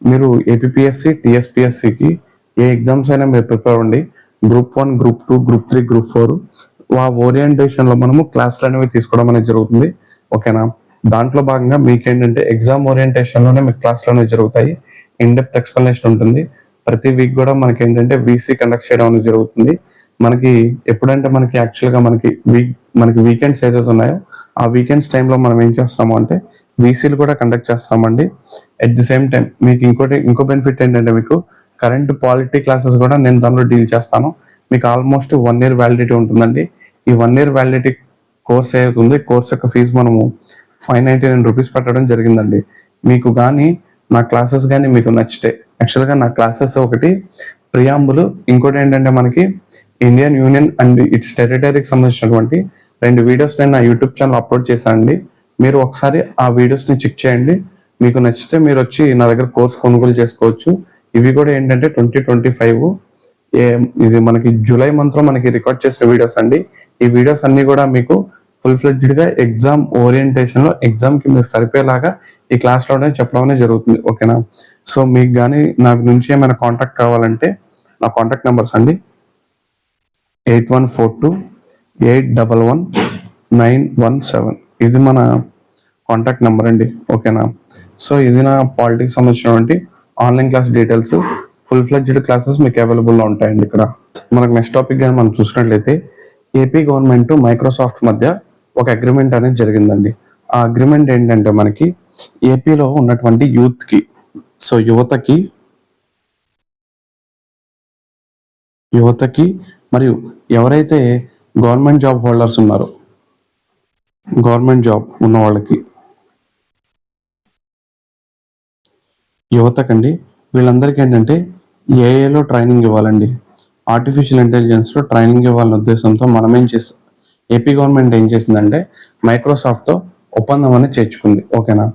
మీరు ఏపీఎస్సి, టీఎస్పీఎస్సికి ఏ ఎగ్జామ్స్ అయినా మీరు ప్రిపేర్ అవ్వండి. గ్రూప్ 1, గ్రూప్ 2, గ్రూప్ 3, గ్రూప్ 4 ఆ ఓరియంటేషన్లో మనము క్లాసులు అనేవి తీసుకోవడం అనేది జరుగుతుంది. ఓకేనా, దాంట్లో భాగంగా మీకు ఏంటంటే ఎగ్జామ్ ఓరియంటేషన్లోనే మీకు క్లాసులు అనేవి జరుగుతాయి. ఇన్డెప్త్ ఎక్స్ప్లెనేషన్ ఉంటుంది. ప్రతి వీక్ కూడా మనకి ఏంటంటే వీసీ కండక్ట్ చేయడం అనేది జరుగుతుంది. మనకి ఎప్పుడంటే మనకి యాక్చువల్గా మనకి వీకెండ్స్ ఏదైతే ఉన్నాయో ఆ వీకెండ్స్ టైంలో మనం ఏం చేస్తాము అంటే వీసీలు కూడా కండక్ట్ చేస్తామండి. అట్ ది సేమ్ టైం మీకు ఇంకో బెనిఫిట్ ఏంటంటే, మీకు కరెంట్ పాలిటీ క్లాసెస్ కూడా నేను దానిలో డీల్ చేస్తాను. మీకు ఆల్మోస్ట్ 1 year వ్యాలిడిటీ ఉంటుందండి. ఈ 1 year వ్యాలిడిటీ కోర్స్ ఏదైతుంది, కోర్స్ యొక్క ఫీజు మనము 599 రూపీస్ పెట్టడం జరిగిందండి. మీకు కానీ నా క్లాసెస్ కానీ మీకు నచ్చితే, యాక్చువల్గా నా క్లాసెస్ ఒకటి ప్రియాంబుల్, ఇంకోటి ఏంటంటే మనకి ఇండియన్ యూనియన్ అండ్ ఇట్స్ టెరిటరీకి సంబంధించినటువంటి 2 వీడియోస్ నేను నా యూట్యూబ్ ఛానల్ అప్లోడ్ చేశానండి. మీరు ఒకసారి ఆ వీడియోస్ని చెక్ చేయండి. మీకు నచ్చితే మీరు వచ్చి నా దగ్గర కోర్స్ కొనుగోలు చేసుకోవచ్చు. ఇవి కూడా ఏంటంటే 2025 ఇది మనకి జూలై మంత్లో మనకి రికార్డ్ చేసిన వీడియోస్ అండి. ఈ వీడియోస్ అన్ని కూడా మీకు ఫుల్ ఫ్లెడ్జ్డ్గా ఎగ్జామ్ ఓరియంటేషన్లో ఎగ్జామ్కి మీరు సరిపోయేలాగా ఈ క్లాస్లోనే చెప్పడం జరుగుతుంది. ఓకేనా, సో మీకు కానీ నాకు నుంచి ఏమైనా కాంటాక్ట్ కావాలంటే నా కాంటాక్ట్ నెంబర్స్ అండి 8142811917. ఇది మన కాంటాక్ట్ నెంబర్ అండి. ఓకేనా, సో ఇది నా పాలిటిక్స్ సంబంధించినటువంటి online class details. Full fledged classes మీకు అవైలబుల్లో ఉంటాయండి. ఇక్కడ మనకు నెక్స్ట్ టాపిక్ కానీ మనం చూసినట్లయితే, ఏపీ గవర్నమెంట్ మైక్రోసాఫ్ట్ మధ్య ఒక అగ్రిమెంట్ అనేది జరిగిందండి. ఆ అగ్రిమెంట్ ఏంటంటే మనకి ఏపీలో ఉన్నటువంటి యువతకి మరియు ఎవరైతే గవర్నమెంట్ జాబ్ హోల్డర్స్ ఉన్నారో, గవర్నమెంట్ జాబ్ ఉన్న వాళ్ళకి, యువతకండి వీళ్ళందరికీ ఏంటంటే ఏఐలో ట్రైనింగ్ ఇవ్వాలండి. ఆర్టిఫిషియల్ ఇంటెలిజెన్స్లో ట్రైనింగ్ ఇవ్వాలనే ఉద్దేశంతో ఏపీ గవర్నమెంట్ ఏం చేసిందంటే మైక్రోసాఫ్ట్తో ఒప్పందం అనేది చేర్చుకుంది. ఓకేనా,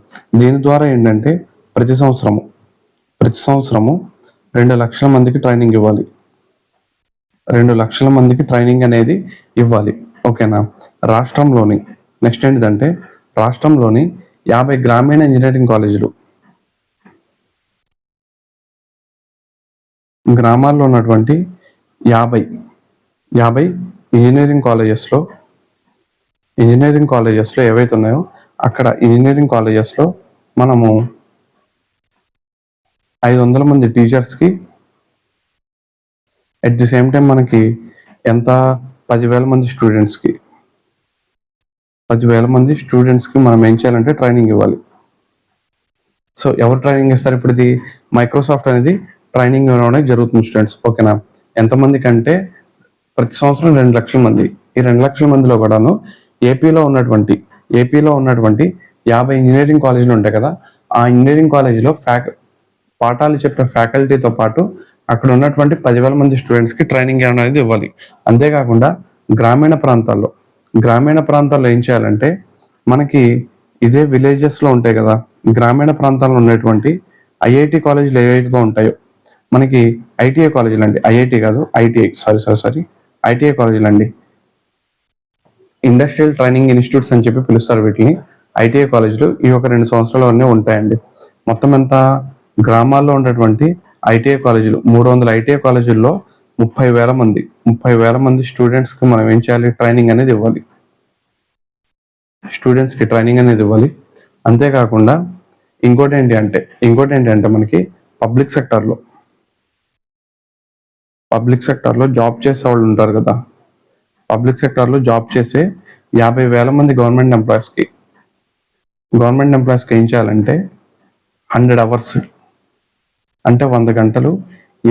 దీని ద్వారా ఏంటంటే ప్రతి సంవత్సరము 2 లక్షల మందికి ట్రైనింగ్ ఇవ్వాలి. 2 లక్షల మందికి ట్రైనింగ్ అనేది ఇవ్వాలి. ఓకేనా, రాష్ట్రంలోని నెక్స్ట్ ఏంటిదంటే రాష్ట్రంలోని 50 గ్రామీణ ఇంజనీరింగ్ కాలేజీలు, గ్రామాల్లో ఉన్నటువంటి 50 ఇంజనీరింగ్ కాలేజెస్లో ఏవైతే ఉన్నాయో అక్కడ ఇంజనీరింగ్ కాలేజెస్లో మనము 500 మంది టీచర్స్కి, అట్ ది సేమ్ టైం మనకి 10,000 మంది స్టూడెంట్స్కి మనం ఏం చేయాలంటే ట్రైనింగ్ ఇవ్వాలి. సో ఎవరు ట్రైనింగ్ ఇస్తారు? ఇప్పుడు ఇది మైక్రోసాఫ్ట్ అనేది ట్రైనింగ్ ఇవ్వడం జరుగుతుంది స్టూడెంట్స్. ఓకేనా, ఎంతమంది కంటే ప్రతి సంవత్సరం 2 లక్షల మంది. ఈ 2 లక్షల మందిలో కూడాను ఏపీలో ఉన్నటువంటి 50 ఇంజనీరింగ్ కాలేజీలు ఉంటాయి కదా, ఆ ఇంజనీరింగ్ కాలేజీలో పాఠాలు చెప్పే ఫ్యాకల్టీతో పాటు అక్కడ ఉన్నటువంటి 10,000 మంది స్టూడెంట్స్కి ట్రైనింగ్ అనేది ఇవ్వాలి. అంతేకాకుండా గ్రామీణ ప్రాంతాల్లో ఏం చేయాలంటే మనకి ఇదే విలేజెస్లో ఉంటాయి కదా, గ్రామీణ ప్రాంతాల్లో ఉన్నటువంటి ఐఐటి కాలేజీలు ఏవైతే ఉంటాయో, మనకి ఐటీఐ కాలేజీలు అండి, ఐఐటి కాదు ఐటీఐ కాలేజీలు అండి, ఇండస్ట్రియల్ ట్రైనింగ్ ఇన్స్టిట్యూట్స్ అని చెప్పి పిలుస్తారు వీటిని. ఐటీఐ కాలేజీలు ఈ ఒక 2 సంవత్సరాలు ఉంటాయండి. మొత్తం ఎంత గ్రామాల్లో ఉన్నటువంటి ఐటీఐ కాలేజీలు 300 ఐటీఐ కాలేజీల్లో 30,000 మంది స్టూడెంట్స్కి మనం ఏం చేయాలి, ట్రైనింగ్ అనేది ఇవ్వాలి. అంతేకాకుండా ఇంకోటి ఏంటి అంటే మనకి పబ్లిక్ సెక్టార్లో జాబ్ చేసే వాళ్ళు ఉంటారు కదా, పబ్లిక్ సెక్టార్లో జాబ్ చేసే 50,000 మంది గవర్నమెంట్ ఎంప్లాయీస్కి ఏం చేయాలంటే 100 అవర్స్ అంటే 100 గంటలు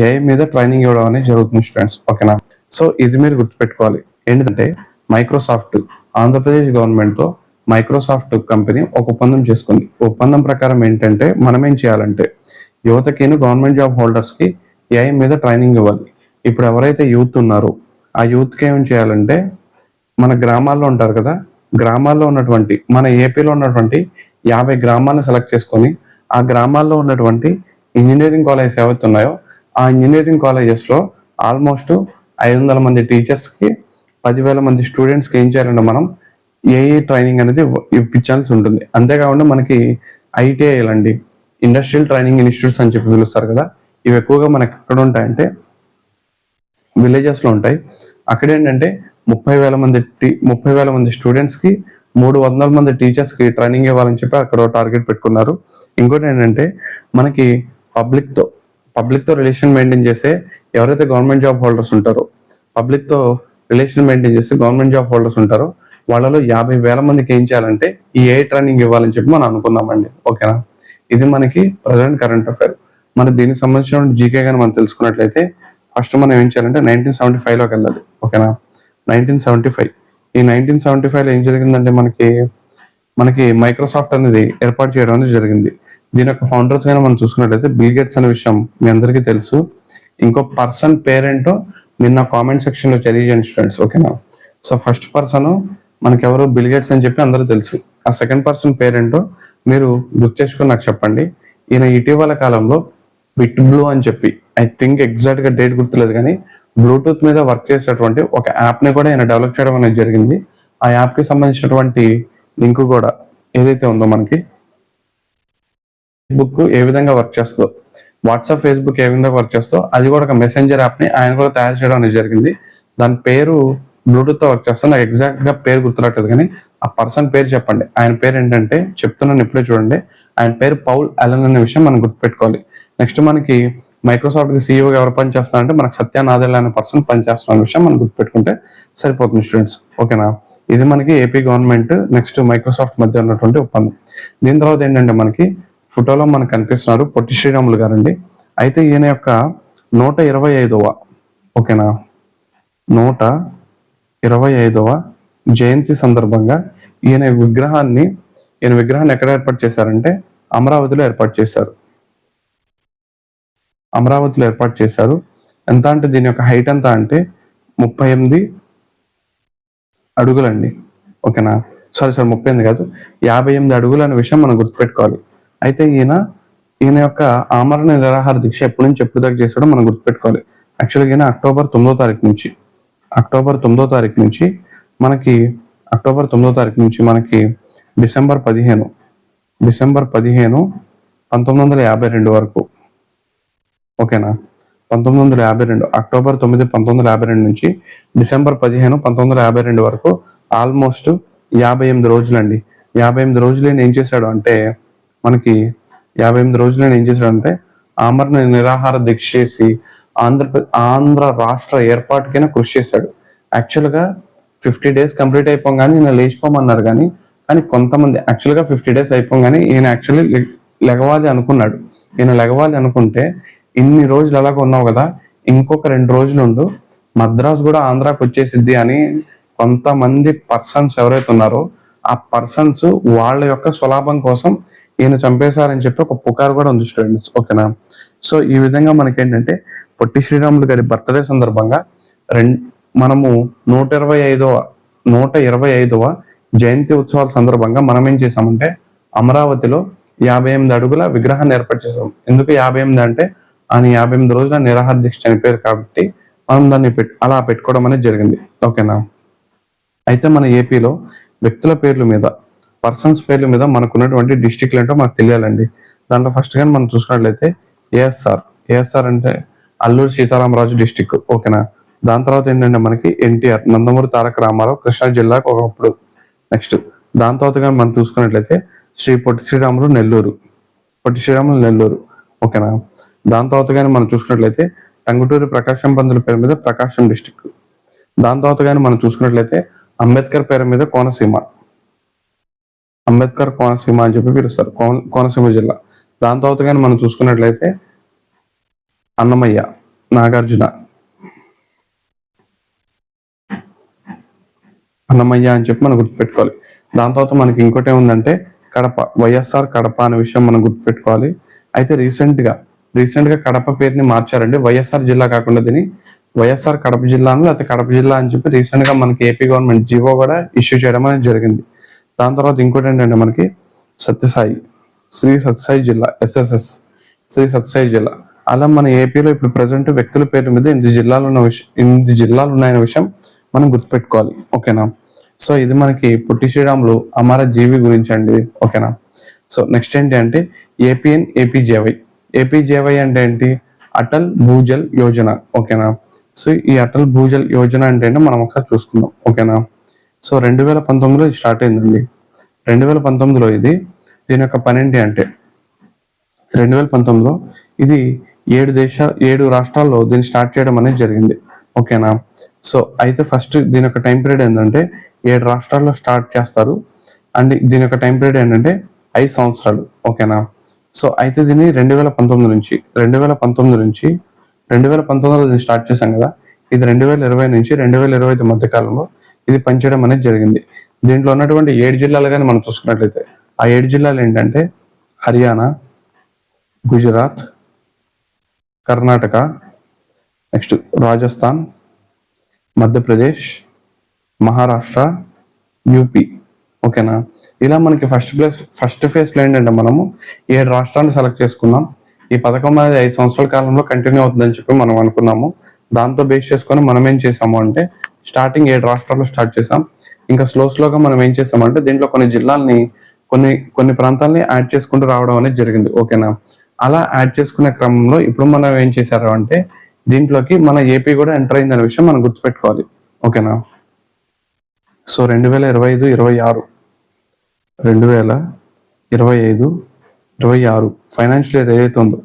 ఏఐ మీద ట్రైనింగ్ ఇవ్వడం అనేది జరుగుతుంది స్టూడెంట్స్. ఓకేనా? సో ఇది మీరు గుర్తుపెట్టుకోవాలి. ఏంటంటే మైక్రోసాఫ్ట్, ఆంధ్రప్రదేశ్ గవర్నమెంట్తో మైక్రోసాఫ్ట్ కంపెనీ ఒక ఒప్పందం చేసుకుంది. ఒప్పందం ప్రకారం ఏంటంటే మనం ఏం చేయాలంటే యువతకిను గవర్నమెంట్ జాబ్ హోల్డర్స్కి ఏఐ మీద ట్రైనింగ్ ఇవ్వాలి. ఇప్పుడు ఎవరైతే యూత్ ఉన్నారో ఆ యూత్కి ఏం చేయాలంటే మన గ్రామాల్లో ఉంటారు కదా, గ్రామాల్లో ఉన్నటువంటి మన ఏపీలో ఉన్నటువంటి 50 గ్రామాలను సెలెక్ట్ చేసుకొని ఆ గ్రామాల్లో ఉన్నటువంటి ఇంజనీరింగ్ కాలేజెస్ ఏవైతే ఉన్నాయో ఆ ఇంజనీరింగ్ కాలేజెస్లో ఆల్మోస్ట్ 500 మంది టీచర్స్కి 10,000 మంది స్టూడెంట్స్కి ఏం చేయాలంటే మనం ఏఐ ట్రైనింగ్ అనేది ఇప్పించాల్సి ఉంటుంది. అంతేకాకుండా మనకి ఐటీఐలు అండి, ఇండస్ట్రియల్ ట్రైనింగ్ ఇన్స్టిట్యూట్స్ అని చెప్పి పిలుస్తారు కదా, ఇవి ఎక్కువగా మనకి ఎక్కడ ఉంటాయంటే విలేజెస్లో ఉంటాయి. అక్కడ ఏంటంటే 30,000 మంది స్టూడెంట్స్కి 300 మంది టీచర్స్కి ట్రైనింగ్ ఇవ్వాలని చెప్పి అక్కడ టార్గెట్ పెట్టుకున్నారు. ఇంకోటి ఏంటంటే మనకి పబ్లిక్తో రిలేషన్ మెయింటైన్ చేసే ఎవరైతే గవర్నమెంట్ జాబ్ హోల్డర్స్ ఉంటారో వాళ్ళలో 50,000 మందికి ఏం చేయాలంటే ఈ ఏఐ ట్రైనింగ్ ఇవ్వాలని చెప్పి మనం అనుకున్నామండి. ఓకేనా? ఇది మనకి ప్రజెంట్ కరెంట్ అఫైర్. మన దీనికి సంబంధించిన జీకే కానీ మనం తెలుసుకున్నట్లయితే ఫస్ట్ మనం ఏం చేయాలంటే 1975లోకి వెళ్ళాలి. ఓకేనా? 1975 ఈ 1975లో ఏం జరిగిందంటే మనకి మైక్రోసాఫ్ట్ అనేది ఏర్పాటు చేయడం అనేది జరిగింది. దీని యొక్క ఫౌండర్స్ కానీ మనం చూసుకున్నట్లయితే బిల్ గేట్స్ అనే విషయం మీ అందరికీ తెలుసు. ఇంకో పర్సన్ పేరేంటో మీరు నా కామెంట్ సెక్షన్ లో తెలియజేయండి స్టూడెంట్స్. ఓకేనా? సో ఫస్ట్ పర్సన్ మనకి ఎవరు, బిల్ గేట్స్ అని చెప్పి అందరూ తెలుసు. ఆ సెకండ్ పర్సన్ పేరేంటో మీరు గుర్తు చేసుకుని నాకు చెప్పండి. ఈయన ఇటీవల కాలంలో బిట్ బ్లూ అని చెప్పి, ఐ థింక్ ఎగ్జాక్ట్ గా డేట్ గుర్తులేదు కానీ బ్లూటూత్ మీద వర్క్ చేసేటువంటి ఒక యాప్ ని కూడా ఆయన డెవలప్ చేయడం అనేది జరిగింది. ఆ యాప్ కి సంబంధించినటువంటి లింక్ కూడా ఏదైతే ఉందో మనకి ఫేస్బుక్ ఏ విధంగా వర్క్ చేస్తుందో, వాట్సాప్ ఫేస్బుక్ ఏ విధంగా వర్క్ చేస్తుందో అది కూడా ఒక మెసెంజర్ యాప్ ని ఆయన కూడా తయారు చేయడం అనేది జరిగింది. దాని పేరు బ్లూటూత్ తో వర్క్ చేస్తాను, నాకు ఎగ్జాక్ట్ గా పేరు గుర్తురాట్లేదు కానీ ఆ పర్సన్ పేరు చెప్పండి. ఆయన పేరు ఏంటంటే చెప్తున్నాను, ఇప్పుడే చూడండి. ఆయన పేరు పౌల్ అలెన్ అనే విషయం మనం గుర్తుపెట్టుకోవాలి. నెక్స్ట్ మనకి మైక్రోసాఫ్ట్ కి సీఈఓగా ఎవరు పనిచేస్తున్నారంటే మనకు సత్య నాదెల్లా అనే పర్సన్ పనిచేస్తున్న విషయం మనం గుర్తుపెట్టుకుంటే సరిపోతుంది స్టూడెంట్స్. ఓకేనా? ఇది మనకి ఏపీ గవర్నమెంట్ నెక్స్ట్ మైక్రోసాఫ్ట్ మధ్య ఉన్నటువంటి ఒప్పందం. దీని తర్వాత ఏంటంటే మనకి ఫోటోలో మనకు కనిపిస్తున్నారు పొట్టి శ్రీరాములు గారండి. అయితే ఈయన యొక్క 125వ ఓకేనా 125వ జయంతి సందర్భంగా ఈయన విగ్రహాన్ని ఎక్కడ ఏర్పాటు చేశారంటే అమరావతిలో ఏర్పాటు చేశారు. ఎంత అంటే దీని యొక్క హైట్ ఎంత అంటే 38 అడుగులండి. ఓకేనా? సారీ 38 కాదు, 58 అడుగులు అనే విషయం మనం గుర్తుపెట్టుకోవాలి. అయితే ఈయన యొక్క ఆమరణ నిరాహార దీక్ష ఎప్పటి నుంచి ఎప్పుడు దాకా చేశాడో మనం గుర్తుపెట్టుకోవాలి. యాక్చువల్గా ఈయన అక్టోబర్ 9వ తారీఖు నుంచి మనకి డిసెంబర్ 15 1952 వరకు. ఓకేనా? 1952 అక్టోబర్ 9 1952 నుంచి డిసెంబర్ 15 1952 వరకు ఆల్మోస్ట్ 58 రోజులండి. 58 రోజులు ఏం చేశాడు అంటే ఆమరణ నిరాహార దీక్ష చేసి ఆంధ్ర రాష్ట్ర ఏర్పాటుకైనా కృషి చేశాడు. యాక్చువల్గా 50 డేస్ కంప్లీట్ అయిపోగానే ఈయన లేచిపోమన్నారు కానీ కొంతమంది యాక్చువల్గా 50 డేస్ అయిపోగానే ఈయన యాక్చువల్లీ లెగవాలి అనుకున్నాడు. ఈయన లెగవాలి అనుకుంటే ఇన్ని రోజులు అలాగ ఉన్నావు కదా, ఇంకొక 2 రోజులు ఉండు, మద్రాసు కూడా ఆంధ్రాకి వచ్చేసిద్ది అని కొంతమంది పర్సన్స్ ఎవరైతే ఉన్నారో ఆ పర్సన్స్ వాళ్ళ యొక్క స్వలాభం కోసం ఈయన చంపేశారని చెప్పి ఒక పుకారు కూడా ఉంది స్టూడెంట్స్. ఓకేనా? సో ఈ విధంగా మనకేంటంటే పొట్టి శ్రీరాములు గారి బర్త్డే సందర్భంగా మనము 125వ జయంతి ఉత్సవాల సందర్భంగా మనం ఏం చేసామంటే అమరావతిలో 58 అడుగుల విగ్రహాన్ని ఏర్పాటు చేసాం. ఎందుకు 58 అంటే ఆయన 58 రోజుల నిరాహార దీక్ష చనిపోయారు కాబట్టి మనం దాన్ని అలా పెట్టుకోవడం అనేది జరిగింది. ఓకేనా? అయితే మన ఏపీలో వ్యక్తుల పేర్ల మీద పర్సన్స్ పేర్ల మీద మనకు ఉన్నటువంటి డిస్టిక్లు ఏంటో మనకు తెలియాలండి. దాంట్లో ఫస్ట్ కానీ మనం చూసుకున్నట్లయితే ఏఎస్ఆర్ అంటే అల్లూరు సీతారామరాజు డిస్టిక్, ఓకేనా. దాని తర్వాత ఏంటంటే మనకి ఎన్టీఆర్ నందమూరి తారక రామారావు కృష్ణా జిల్లాకు ఒకప్పుడు. నెక్స్ట్ దాని తర్వాత కానీ మనం చూసుకున్నట్లయితే పొట్టి శ్రీరాములు నెల్లూరు, ఓకేనా. దాని తర్వాత కానీ మనం చూసుకున్నట్లయితే టంగుటూరి ప్రకాశం పంతుల పేరు మీద ప్రకాశం డిస్టిక్. దాని తర్వాత కానీ మనం చూసుకున్నట్లయితే అంబేద్కర్ పేరు మీద కోనసీమ అని చెప్పి పిలుస్తారు, కోనసీమ జిల్లా. దాని తర్వాత కానీ మనం చూసుకున్నట్లయితే అన్నమయ్య నాగార్జున అని చెప్పి మనం గుర్తుపెట్టుకోవాలి. దాని తర్వాత మనకి ఇంకోటి ఏముందంటే కడప, వైఎస్ఆర్ కడప అనే విషయం మనం గుర్తుపెట్టుకోవాలి. అయితే రీసెంట్ గా కడప పేరుని మార్చారండి, వైఎస్ఆర్ జిల్లా కాకుండా దీన్ని వైఎస్ఆర్ కడప జిల్లాను లేకపోతే కడప జిల్లా అని చెప్పి రీసెంట్ గా మనకి ఏపీ గవర్నమెంట్ జీవో కూడా ఇష్యూ చేయడం అనేది జరిగింది. దాని తర్వాత ఇంకోటి ఏంటంటే మనకి శ్రీ సత్యసాయి జిల్లా, శ్రీ సత్యసాయి జిల్లా. అలా మన ఏపీలో ఇప్పుడు ప్రజెంట్ వ్యక్తుల పేరు మీద 8 జిల్లాలు ఉన్నాయనే విషయం మనం గుర్తుపెట్టుకోవాలి, ఓకేనా. సో ఇది మనకి పొట్టి శ్రీరాములు అమర జీవి గురించి అండి, ఓకేనా. సో నెక్స్ట్ ఏంటి అంటే ఏపీజేవై అంటే ఏంటి, అటల్ భూజల్ యోజన, ఓకేనా. సో ఈ అటల్ భూజల్ యోజన అంటే ఏంటో మనం ఒకసారి చూసుకుందాం, ఓకేనా. సో 2019లో ఇది స్టార్ట్ అయిందండి. 2019లో దీని యొక్క పని ఏంటి అంటే 2019లో ఇది 7 రాష్ట్రాల్లో దీన్ని స్టార్ట్ చేయడం అనేది జరిగింది, ఓకేనా. సో అయితే ఫస్ట్ దీని యొక్క టైం పీరియడ్ ఏంటంటే 7 రాష్ట్రాల్లో స్టార్ట్ చేస్తారు అండ్ దీని యొక్క టైం పీరియడ్ ఏంటంటే 5 సంవత్సరాలు, ఓకేనా. సో అయితే దీన్ని 2019లో దీన్ని స్టార్ట్ చేశాం కదా, ఇది 2020 నుంచి 2025 మధ్య కాలంలో ఇది పనిచేయడం అనేది జరిగింది. దీంట్లో ఉన్నటువంటి 7 జిల్లాలు కానీ మనం చూసుకున్నట్లయితే ఆ 7 జిల్లాలు ఏంటంటే హర్యానా, గుజరాత్, కర్ణాటక, నెక్స్ట్ రాజస్థాన్, మధ్యప్రదేశ్, మహారాష్ట్ర, యూపీ, ఓకేనా. ఇలా మనకి ఫస్ట్ ఫేజ్ లో ఏంటంటే మనము 7 రాష్ట్రాలను సెలెక్ట్ చేసుకున్నాం. ఈ పథకం అనేది 5 సంవత్సరాల కాలంలో కంటిన్యూ అవుతుందని చెప్పి మనం అనుకున్నాము. దాంతో బేస్ చేసుకొని మనం ఏం చేసాము అంటే స్టార్టింగ్ 7 రాష్ట్రాల్లో స్టార్ట్ చేసాం. ఇంకా స్లోగా మనం ఏం చేసామంటే దీంట్లో కొన్ని జిల్లాల్ని కొన్ని ప్రాంతాలని యాడ్ చేసుకుంటూ రావడం అనేది జరిగింది, ఓకేనా. అలా యాడ్ చేసుకునే క్రమంలో ఇప్పుడు మనం ఏం చేశారు అంటే దీంట్లోకి మన ఏపీ కూడా ఎంటర్ అయిందనే విషయం మనం గుర్తుపెట్టుకోవాలి, ఓకేనా. సో 2025-26 ఫైనాన్షియల్ ఇయర్ ఏదైతే ఉందో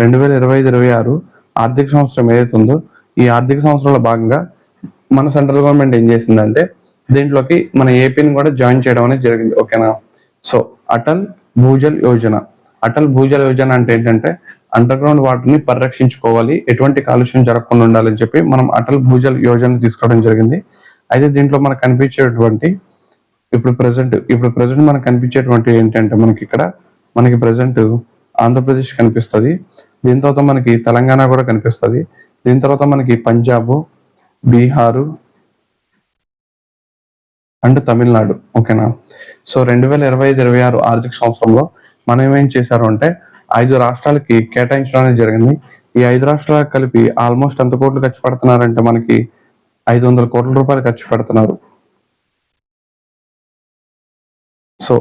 2025-26 ఆర్థిక సంవత్సరం ఏదైతే ఉందో ఈ ఆర్థిక సంవత్సరంలో భాగంగా మన సెంట్రల్ గవర్నమెంట్ ఏం చేసిందంటే దీంట్లోకి మన ఏపీని కూడా జాయిన్ చేయడం అనేది జరిగింది, ఓకేనా. సో అటల్ భూజల్ యోజన అంటే ఏంటంటే అండర్ గ్రౌండ్ వాటర్ ని పరిరక్షించుకోవాలి, ఎటువంటి కాలుష్యం జరగకుండా ఉండాలని చెప్పి మనం అటల్ భూజల్ యోజన తీసుకోవడం జరిగింది. అయితే దీంట్లో మనకు కనిపించేటువంటి ఇప్పుడు ప్రజెంట్ మనకు కనిపించేటువంటి ఏంటంటే మనకి ప్రజెంట్ ఆంధ్రప్రదేశ్ కనిపిస్తుంది, దీని తర్వాత మనకి తెలంగాణ కూడా కనిపిస్తుంది, దీని తర్వాత మనకి పంజాబ్, బీహారు అండ్ తమిళనాడు, ఓకేనా. సో 2025-26 ఆర్థిక సంవత్సరంలో మనం ఏమేం చేశారు అంటే 5 రాష్ట్రాలకి కేటాయించడం అనేది జరిగింది. ఈ 5 రాష్ట్రాలకు కలిపి ఆల్మోస్ట్ ఎంత కోట్లు ఖర్చు పెడుతున్నారంటే మనకి 500 కోట్ల రూపాయలు ఖర్చు పెడుతున్నారు. సో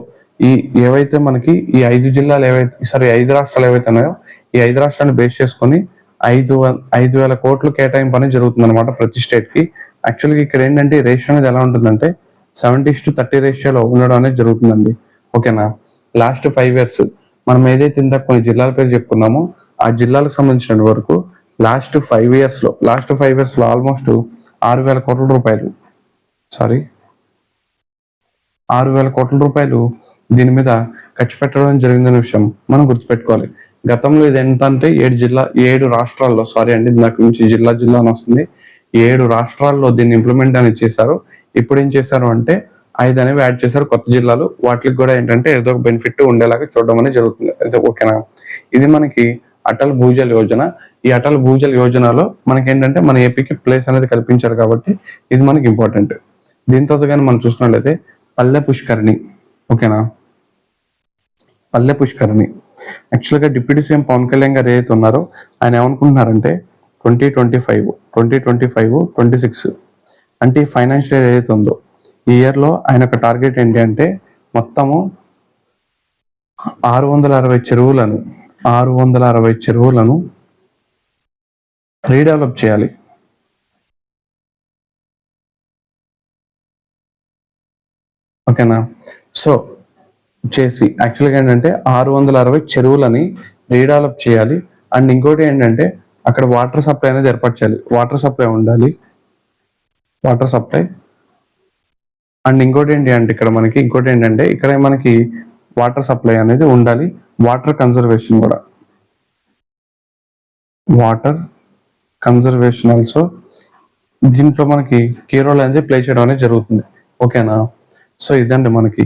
ఏవైతే మనకి ఈ 5 రాష్ట్రాలు ఏవైతే ఉన్నాయో ఈ 5 రాష్ట్రాలను బేస్ చేసుకొని 5,000 కోట్లు కేటాయింపు అనేది జరుగుతుంది అనమాట ప్రతి స్టేట్ కి. యాక్చువల్గా ఇక్కడ ఏంటంటే రేషియో అనేది ఎలా ఉంటుందంటే 70:30 రేషియోలో ఉండడం అనేది జరుగుతుందండి, ఓకేనా. లాస్ట్ 5 years మనం ఏదైతే ఇంత కొన్ని జిల్లాల పేరు చెప్పుకున్నామో ఆ జిల్లాలకు సంబంధించిన వరకు లాస్ట్ 5 years లో ఆల్మోస్ట్ 6,000 కోట్ల రూపాయలు దీని మీద ఖర్చు పెట్టడం జరిగిందనే విషయం మనం గుర్తుపెట్టుకోవాలి. గతంలో ఇది ఎంత అంటే 7 రాష్ట్రాల్లో నాకు నుంచి జిల్లా అని వస్తుంది, 7 రాష్ట్రాల్లో దీన్ని ఇంప్లిమెంట్ అనేది చేశారు. ఇప్పుడు ఏం చేశారు అంటే 5 అనేవి యాడ్ చేశారు కొత్త జిల్లాలు, వాటికి కూడా ఏంటంటే ఏదో ఒక బెనిఫిట్ ఉండేలాగా చూడడం అనేది జరుగుతుంది, ఓకేనా. ఇది మనకి అటల్ భూజల్ యోజన. ఈ అటల్ భూజల్ యోజనలో మనకి ఏంటంటే మన ఏపీకి ప్లేస్ అనేది కల్పించారు కాబట్టి ఇది మనకి ఇంపార్టెంట్. దీంతో కానీ మనం చూసుకున్నట్లయితే పల్లె పుష్కరిణి, ఓకేనా. యాక్చువల్గా డిప్యూటీ సీఎం పవన్ కళ్యాణ్ గారు ఏదైతే ఉన్నారో ఆయన ఏమనుకుంటున్నారంటే 2025-26 అంటే ఈ ఫైనాన్షియల్ ఇయర్ ఏదైతే ఉందో ఈ ఇయర్ లో ఆయన ఒక టార్గెట్ ఏంటి అంటే మొత్తము 660 చెరువులను రీడెవలప్ చేయాలి. ఓకేనా? సో చేసి యాక్చువల్గా ఏంటంటే 660 చెరువులని రీడెవలప్ చేయాలి. అండ్ ఇంకోటి ఏంటంటే అక్కడ వాటర్ సప్లై అనేది ఏర్పాటు చేయాలి. వాటర్ సప్లై ఉండాలి. వాటర్ సప్లై అండ్ ఇంకోటి ఏంటంటే ఇక్కడ మనకి వాటర్ సప్లై అనేది ఉండాలి. వాటర్ కన్జర్వేషన్ కూడా, వాటర్ కన్జర్వేషన్ ఆల్సో దీంట్లో మనకి కీ రోల్ అనేది ప్లే చేయడం అనేది జరుగుతుంది. ఓకేనా? సో ఇదండి మనకి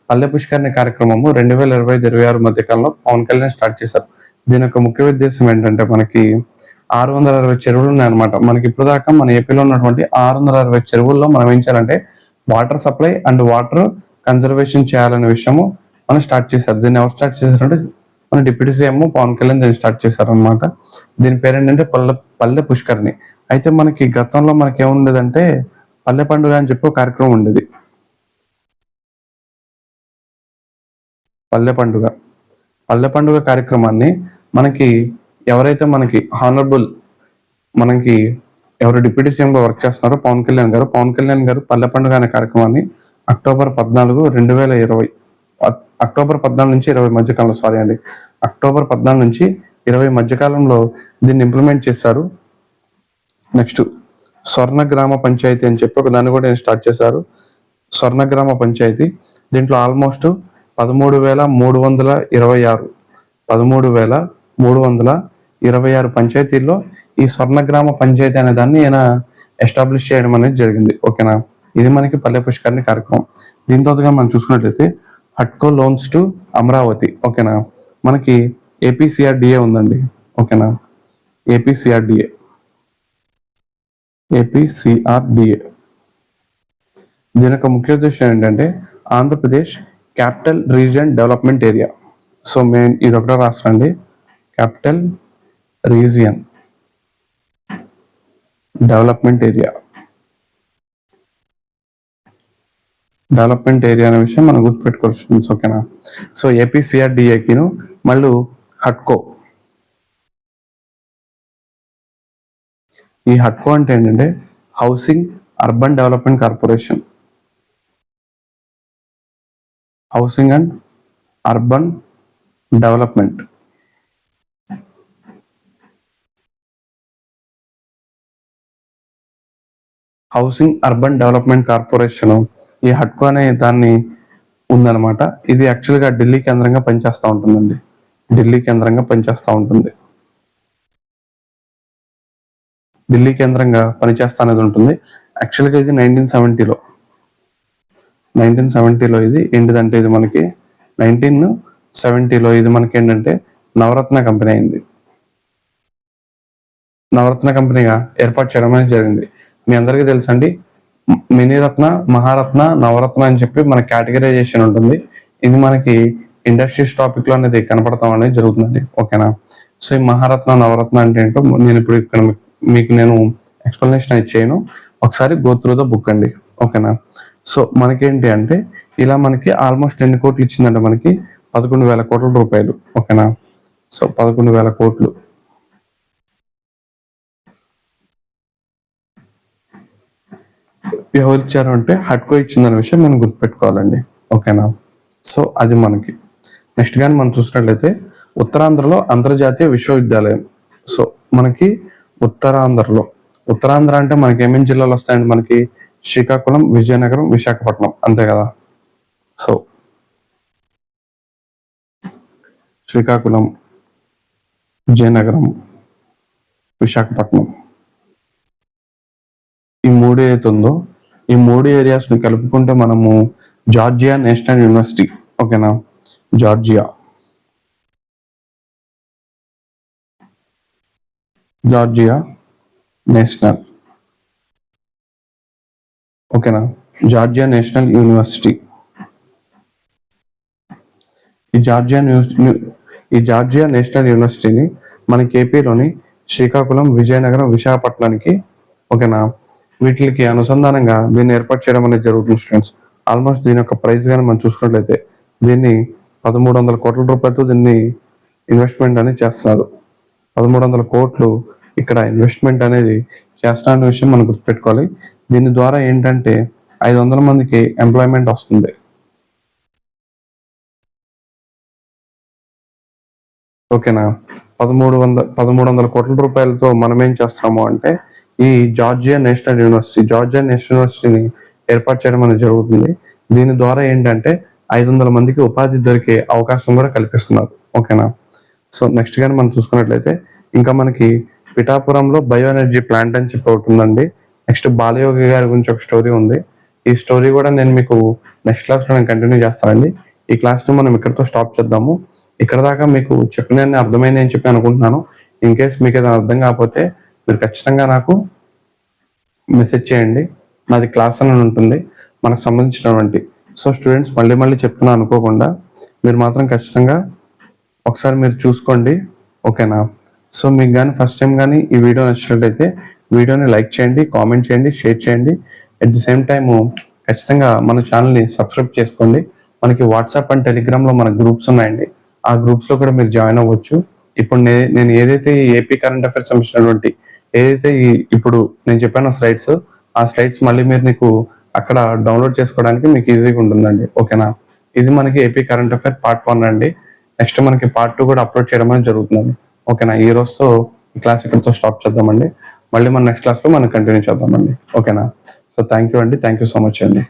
పల్లె పుష్కరిణి కార్యక్రమము 2025-26 మధ్య కాలంలో పవన్ కళ్యాణ్ స్టార్ట్ చేశారు. దీని యొక్క ముఖ్య ఉద్దేశం ఏంటంటే మనకి 660 చెరువులు ఉన్నాయన్నమాట. మనకి ఇప్పుడు దాకా మన ఏపీలో ఉన్నటువంటి 660 చెరువుల్లో మనం ఏం చేయాలంటే water supply and water conservation చేయాలనే విషయము మనం స్టార్ట్ చేశారు. దీన్ని ఎవరు స్టార్ట్ చేశారంటే మన డిప్యూటీ సీఎం పవన్ కళ్యాణ్ దీన్ని స్టార్ట్ చేశారనమాట. దీని పేరు ఏంటంటే పల్లె పుష్కరిణి. అయితే మనకి గతంలో మనకి ఏముండేదంటే పల్లె పండుగ అని చెప్పి ఒక కార్యక్రమం ఉండేది. పల్లె పండుగ కార్యక్రమాన్ని మనకి ఎవరైతే మనకి హానరబుల్ మనకి ఎవరు డిప్యూటీ సీఎంగా వర్క్ చేస్తున్నారో పవన్ కళ్యాణ్ గారు పల్లె పండుగ అనే కార్యక్రమాన్ని అక్టోబర్ 14, 2020 అక్టోబర్ 14 నుంచి 20 మధ్యకాలంలో అక్టోబర్ 14 నుంచి 20 మధ్యకాలంలో దీన్ని ఇంప్లిమెంట్ చేశారు. నెక్స్ట్ స్వర్ణ గ్రామ పంచాయతీ అని చెప్పి ఒక దాన్ని కూడా స్టార్ట్ చేశారు. స్వర్ణ గ్రామ పంచాయతీ దీంట్లో ఆల్మోస్ట్ 13,326 పంచాయతీల్లో ఈ స్వర్ణ గ్రామ పంచాయతీ అనే దాన్ని ఈయన ఎస్టాబ్లిష్ చేయడం అనేది జరిగింది. ఓకేనా? ఇది మనకి పల్లె పుష్కరిణి కార్యక్రమం. దీంతో మనం చూసుకున్నట్లయితే హట్కో లోన్స్ టు అమరావతి. ఓకేనా? మనకి ఏపీసీఆర్డిఏ ఉందండి. ఓకేనా? ఏపీసీఆర్డిఏ దీని యొక్క ముఖ్య ఉద్దేశం ఏంటంటే Andhra Pradesh capital region development area. So main ఇది ఒకటే రాష్ట్రండి, క్యాపిటల్ రీజియన్ డెవలప్మెంట్ ఏరియా అనే విషయం మనం గుర్తుపెట్టుకోవచ్చు. ఓకేనా? సో ఏపీసీఆర్డిఏకిను మళ్ళీ హట్కో. ఈ హట్కో అంటే ఏంటంటే housing urban development corporation. Housing and urban development corporation ఈ హట్కో అనే దాన్ని ఉందన్నమాట. ఇది యాక్చువల్గా ఢిల్లీ కేంద్రంగా పనిచేస్తూ ఉంటుందండి. ఢిల్లీ కేంద్రంగా పనిచేస్తా అనేది ఉంటుంది. యాక్చువల్గా ఇది 1970లో ఇది ఏంటిదంటే ఇది మనకి 1970లో ఇది మనకి ఏంటంటే నవరత్న కంపెనీ అయింది. నవరత్న కంపెనీగా ఏర్పాటు చేయడం అనేది జరిగింది. మీ అందరికీ తెలుసండి, మినీరత్న, మహారత్న, నవరత్న అని చెప్పి మన కేటగరైజేషన్ ఉంటుంది. ఇది మనకి ఇండస్ట్రీస్ టాపిక్ లో అనేది కనపడతాం అనేది జరుగుతుందండి. ఓకేనా? సో ఈ మహారత్న, నవరత్న అంటే ఏంటో నేను ఇప్పుడు ఇక్కడ మీకు నేను ఎక్స్ప్లెనేషన్ ఇచ్చేయను. ఒకసారి గో త్రూ ద బుక్ అండి. ఓకేనా? సో మనకేంటి అంటే ఇలా మనకి ఆల్మోస్ట్ ఎన్ని కోట్లు ఇచ్చిందంటే మనకి 11,000 కోట్ల రూపాయలు. ఓకేనా? సో 11,000 కోట్లు ఎవరు ఇచ్చారు అంటే హట్కో ఇచ్చిందనే విషయం మనం గుర్తుపెట్టుకోవాలండి. ఓకేనా? సో అది మనకి నెక్స్ట్ కానీ మనం చూసినట్లయితే ఉత్తరాంధ్రలో అంతర్జాతీయ విశ్వవిద్యాలయం. సో మనకి ఉత్తరాంధ్ర అంటే మనకి ఏమేమి జిల్లాలు వస్తాయండి? మనకి శ్రీకాకుళం, విజయనగరం, విశాఖపట్నం, అంతే కదా. సో శ్రీకాకుళం, విజయనగరం, విశాఖపట్నం ఈ మూడు ఏతుందో ఈ మూడు ఏరియాస్ ని కలుపుకుంటే మనము జార్జియా నేషనల్ యూనివర్సిటీ. ఓకేనా? Georgia national. ఓకేనా? Georgia national university. ఈ జార్జియా నేషనల్ యూనివర్సిటీని మనకి ఏపీలోని శ్రీకాకుళం, విజయనగరం, విశాఖపట్నానికి ఓకేనా వీటికి అనుసంధానంగా దీన్ని ఏర్పాటు చేయడం అనేది జరుగుతుంది స్టూడెంట్స్. ఆల్మోస్ట్ దీని యొక్క ప్రైస్ కానీ మనం చూసుకున్నట్లయితే దీన్ని 1300 కోట్ల రూపాయలతో దీన్ని ఇన్వెస్ట్మెంట్ అనేది చేస్తున్నారు. 1300 కోట్లు ఇక్కడ ఇన్వెస్ట్మెంట్ అనేది చేస్తున్న విషయం మనం గుర్తుపెట్టుకోవాలి. దీని ద్వారా ఏంటంటే 500 మందికి ఎంప్లాయ్మెంట్ వస్తుంది. ఓకేనా. 1300 కోట్ల రూపాయలతో మనం ఏం చేస్తున్నాము అంటే ఈ జార్జియా నేషనల్ యూనివర్సిటీని ఏర్పాటు చేయడం అనేది జరుగుతుంది. దీని ద్వారా ఏంటంటే 500 మందికి ఉపాధి దొరికే అవకాశం కూడా కల్పిస్తున్నారు. ఓకేనా. సో నెక్స్ట్ కానీ మనం చూసుకున్నట్లయితే ఇంకా మనకి పిఠాపురంలో బయో ఎనర్జీ ప్లాంట్ అని చెప్పి ఒకటి ఉందండి. నెక్స్ట్ బాలయోగి గారి గురించి ఒక స్టోరీ ఉంది. ఈ స్టోరీ కూడా నేను మీకు నెక్స్ట్ క్లాస్లో నేను కంటిన్యూ చేస్తానండి. ఈ క్లాస్ని మనం ఇక్కడితో స్టాప్ చేద్దాము. ఇక్కడ దాకా మీకు చెప్పిన అర్థమైంది అని చెప్పి అనుకుంటున్నాను. ఇన్ కేస్ మీకు ఏదైనా అర్థం కాకపోతే మీరు ఖచ్చితంగా నాకు మెసేజ్ చేయండి. నాది క్లాస్ అని ఉంటుంది మనకు సంబంధించినటువంటి. సో స్టూడెంట్స్ మళ్ళీ చెప్తున్నా అనుకోకుండా మీరు మాత్రం ఖచ్చితంగా ఒకసారి మీరు చూసుకోండి. ఓకేనా. సో మీకు కానీ ఫస్ట్ టైం కానీ ఈ వీడియో నచ్చినట్లయితే వీడియోని లైక్ చేయండి, కామెంట్ చేయండి, షేర్ చేయండి. అట్ ది సేమ్ టైము ఖచ్చితంగా మన ఛానల్ని సబ్స్క్రైబ్ చేసుకోండి. మనకి వాట్సాప్ అండ్ టెలిగ్రామ్లో మన గ్రూప్స్ ఉన్నాయండి. ఆ గ్రూప్స్లో కూడా మీరు జాయిన్ అవ్వచ్చు. ఇప్పుడు నేను ఏదైతే ఈ ఏపీ కరెంట్ అఫైర్స్ సంబంధించినటువంటి ఏదైతే ఇప్పుడు నేను చెప్పాను స్లైడ్స్, ఆ స్లైడ్స్ మళ్ళీ మీరు నీకు అక్కడ డౌన్లోడ్ చేసుకోవడానికి మీకు ఈజీగా ఉంటుందండి. ఓకేనా. ఇది మనకి ఏపీ కరెంట్ అఫైర్ పార్ట్ 1 అండి. నెక్స్ట్ మనకి పార్ట్ 2 కూడా అప్లోడ్ చేయడం అనేది జరుగుతుందండి. ఓకేనా. ఈ రోజుతో ఈ క్లాస్ ఇక్కడితో స్టాప్ చేద్దామండి. మళ్ళీ మన నెక్స్ట్ క్లాస్లో మనం కంటిన్యూ చేద్దామండి. ఓకేనా. సో థ్యాంక్ యూ అండి. థ్యాంక్ యూ సో మచ్ అండి.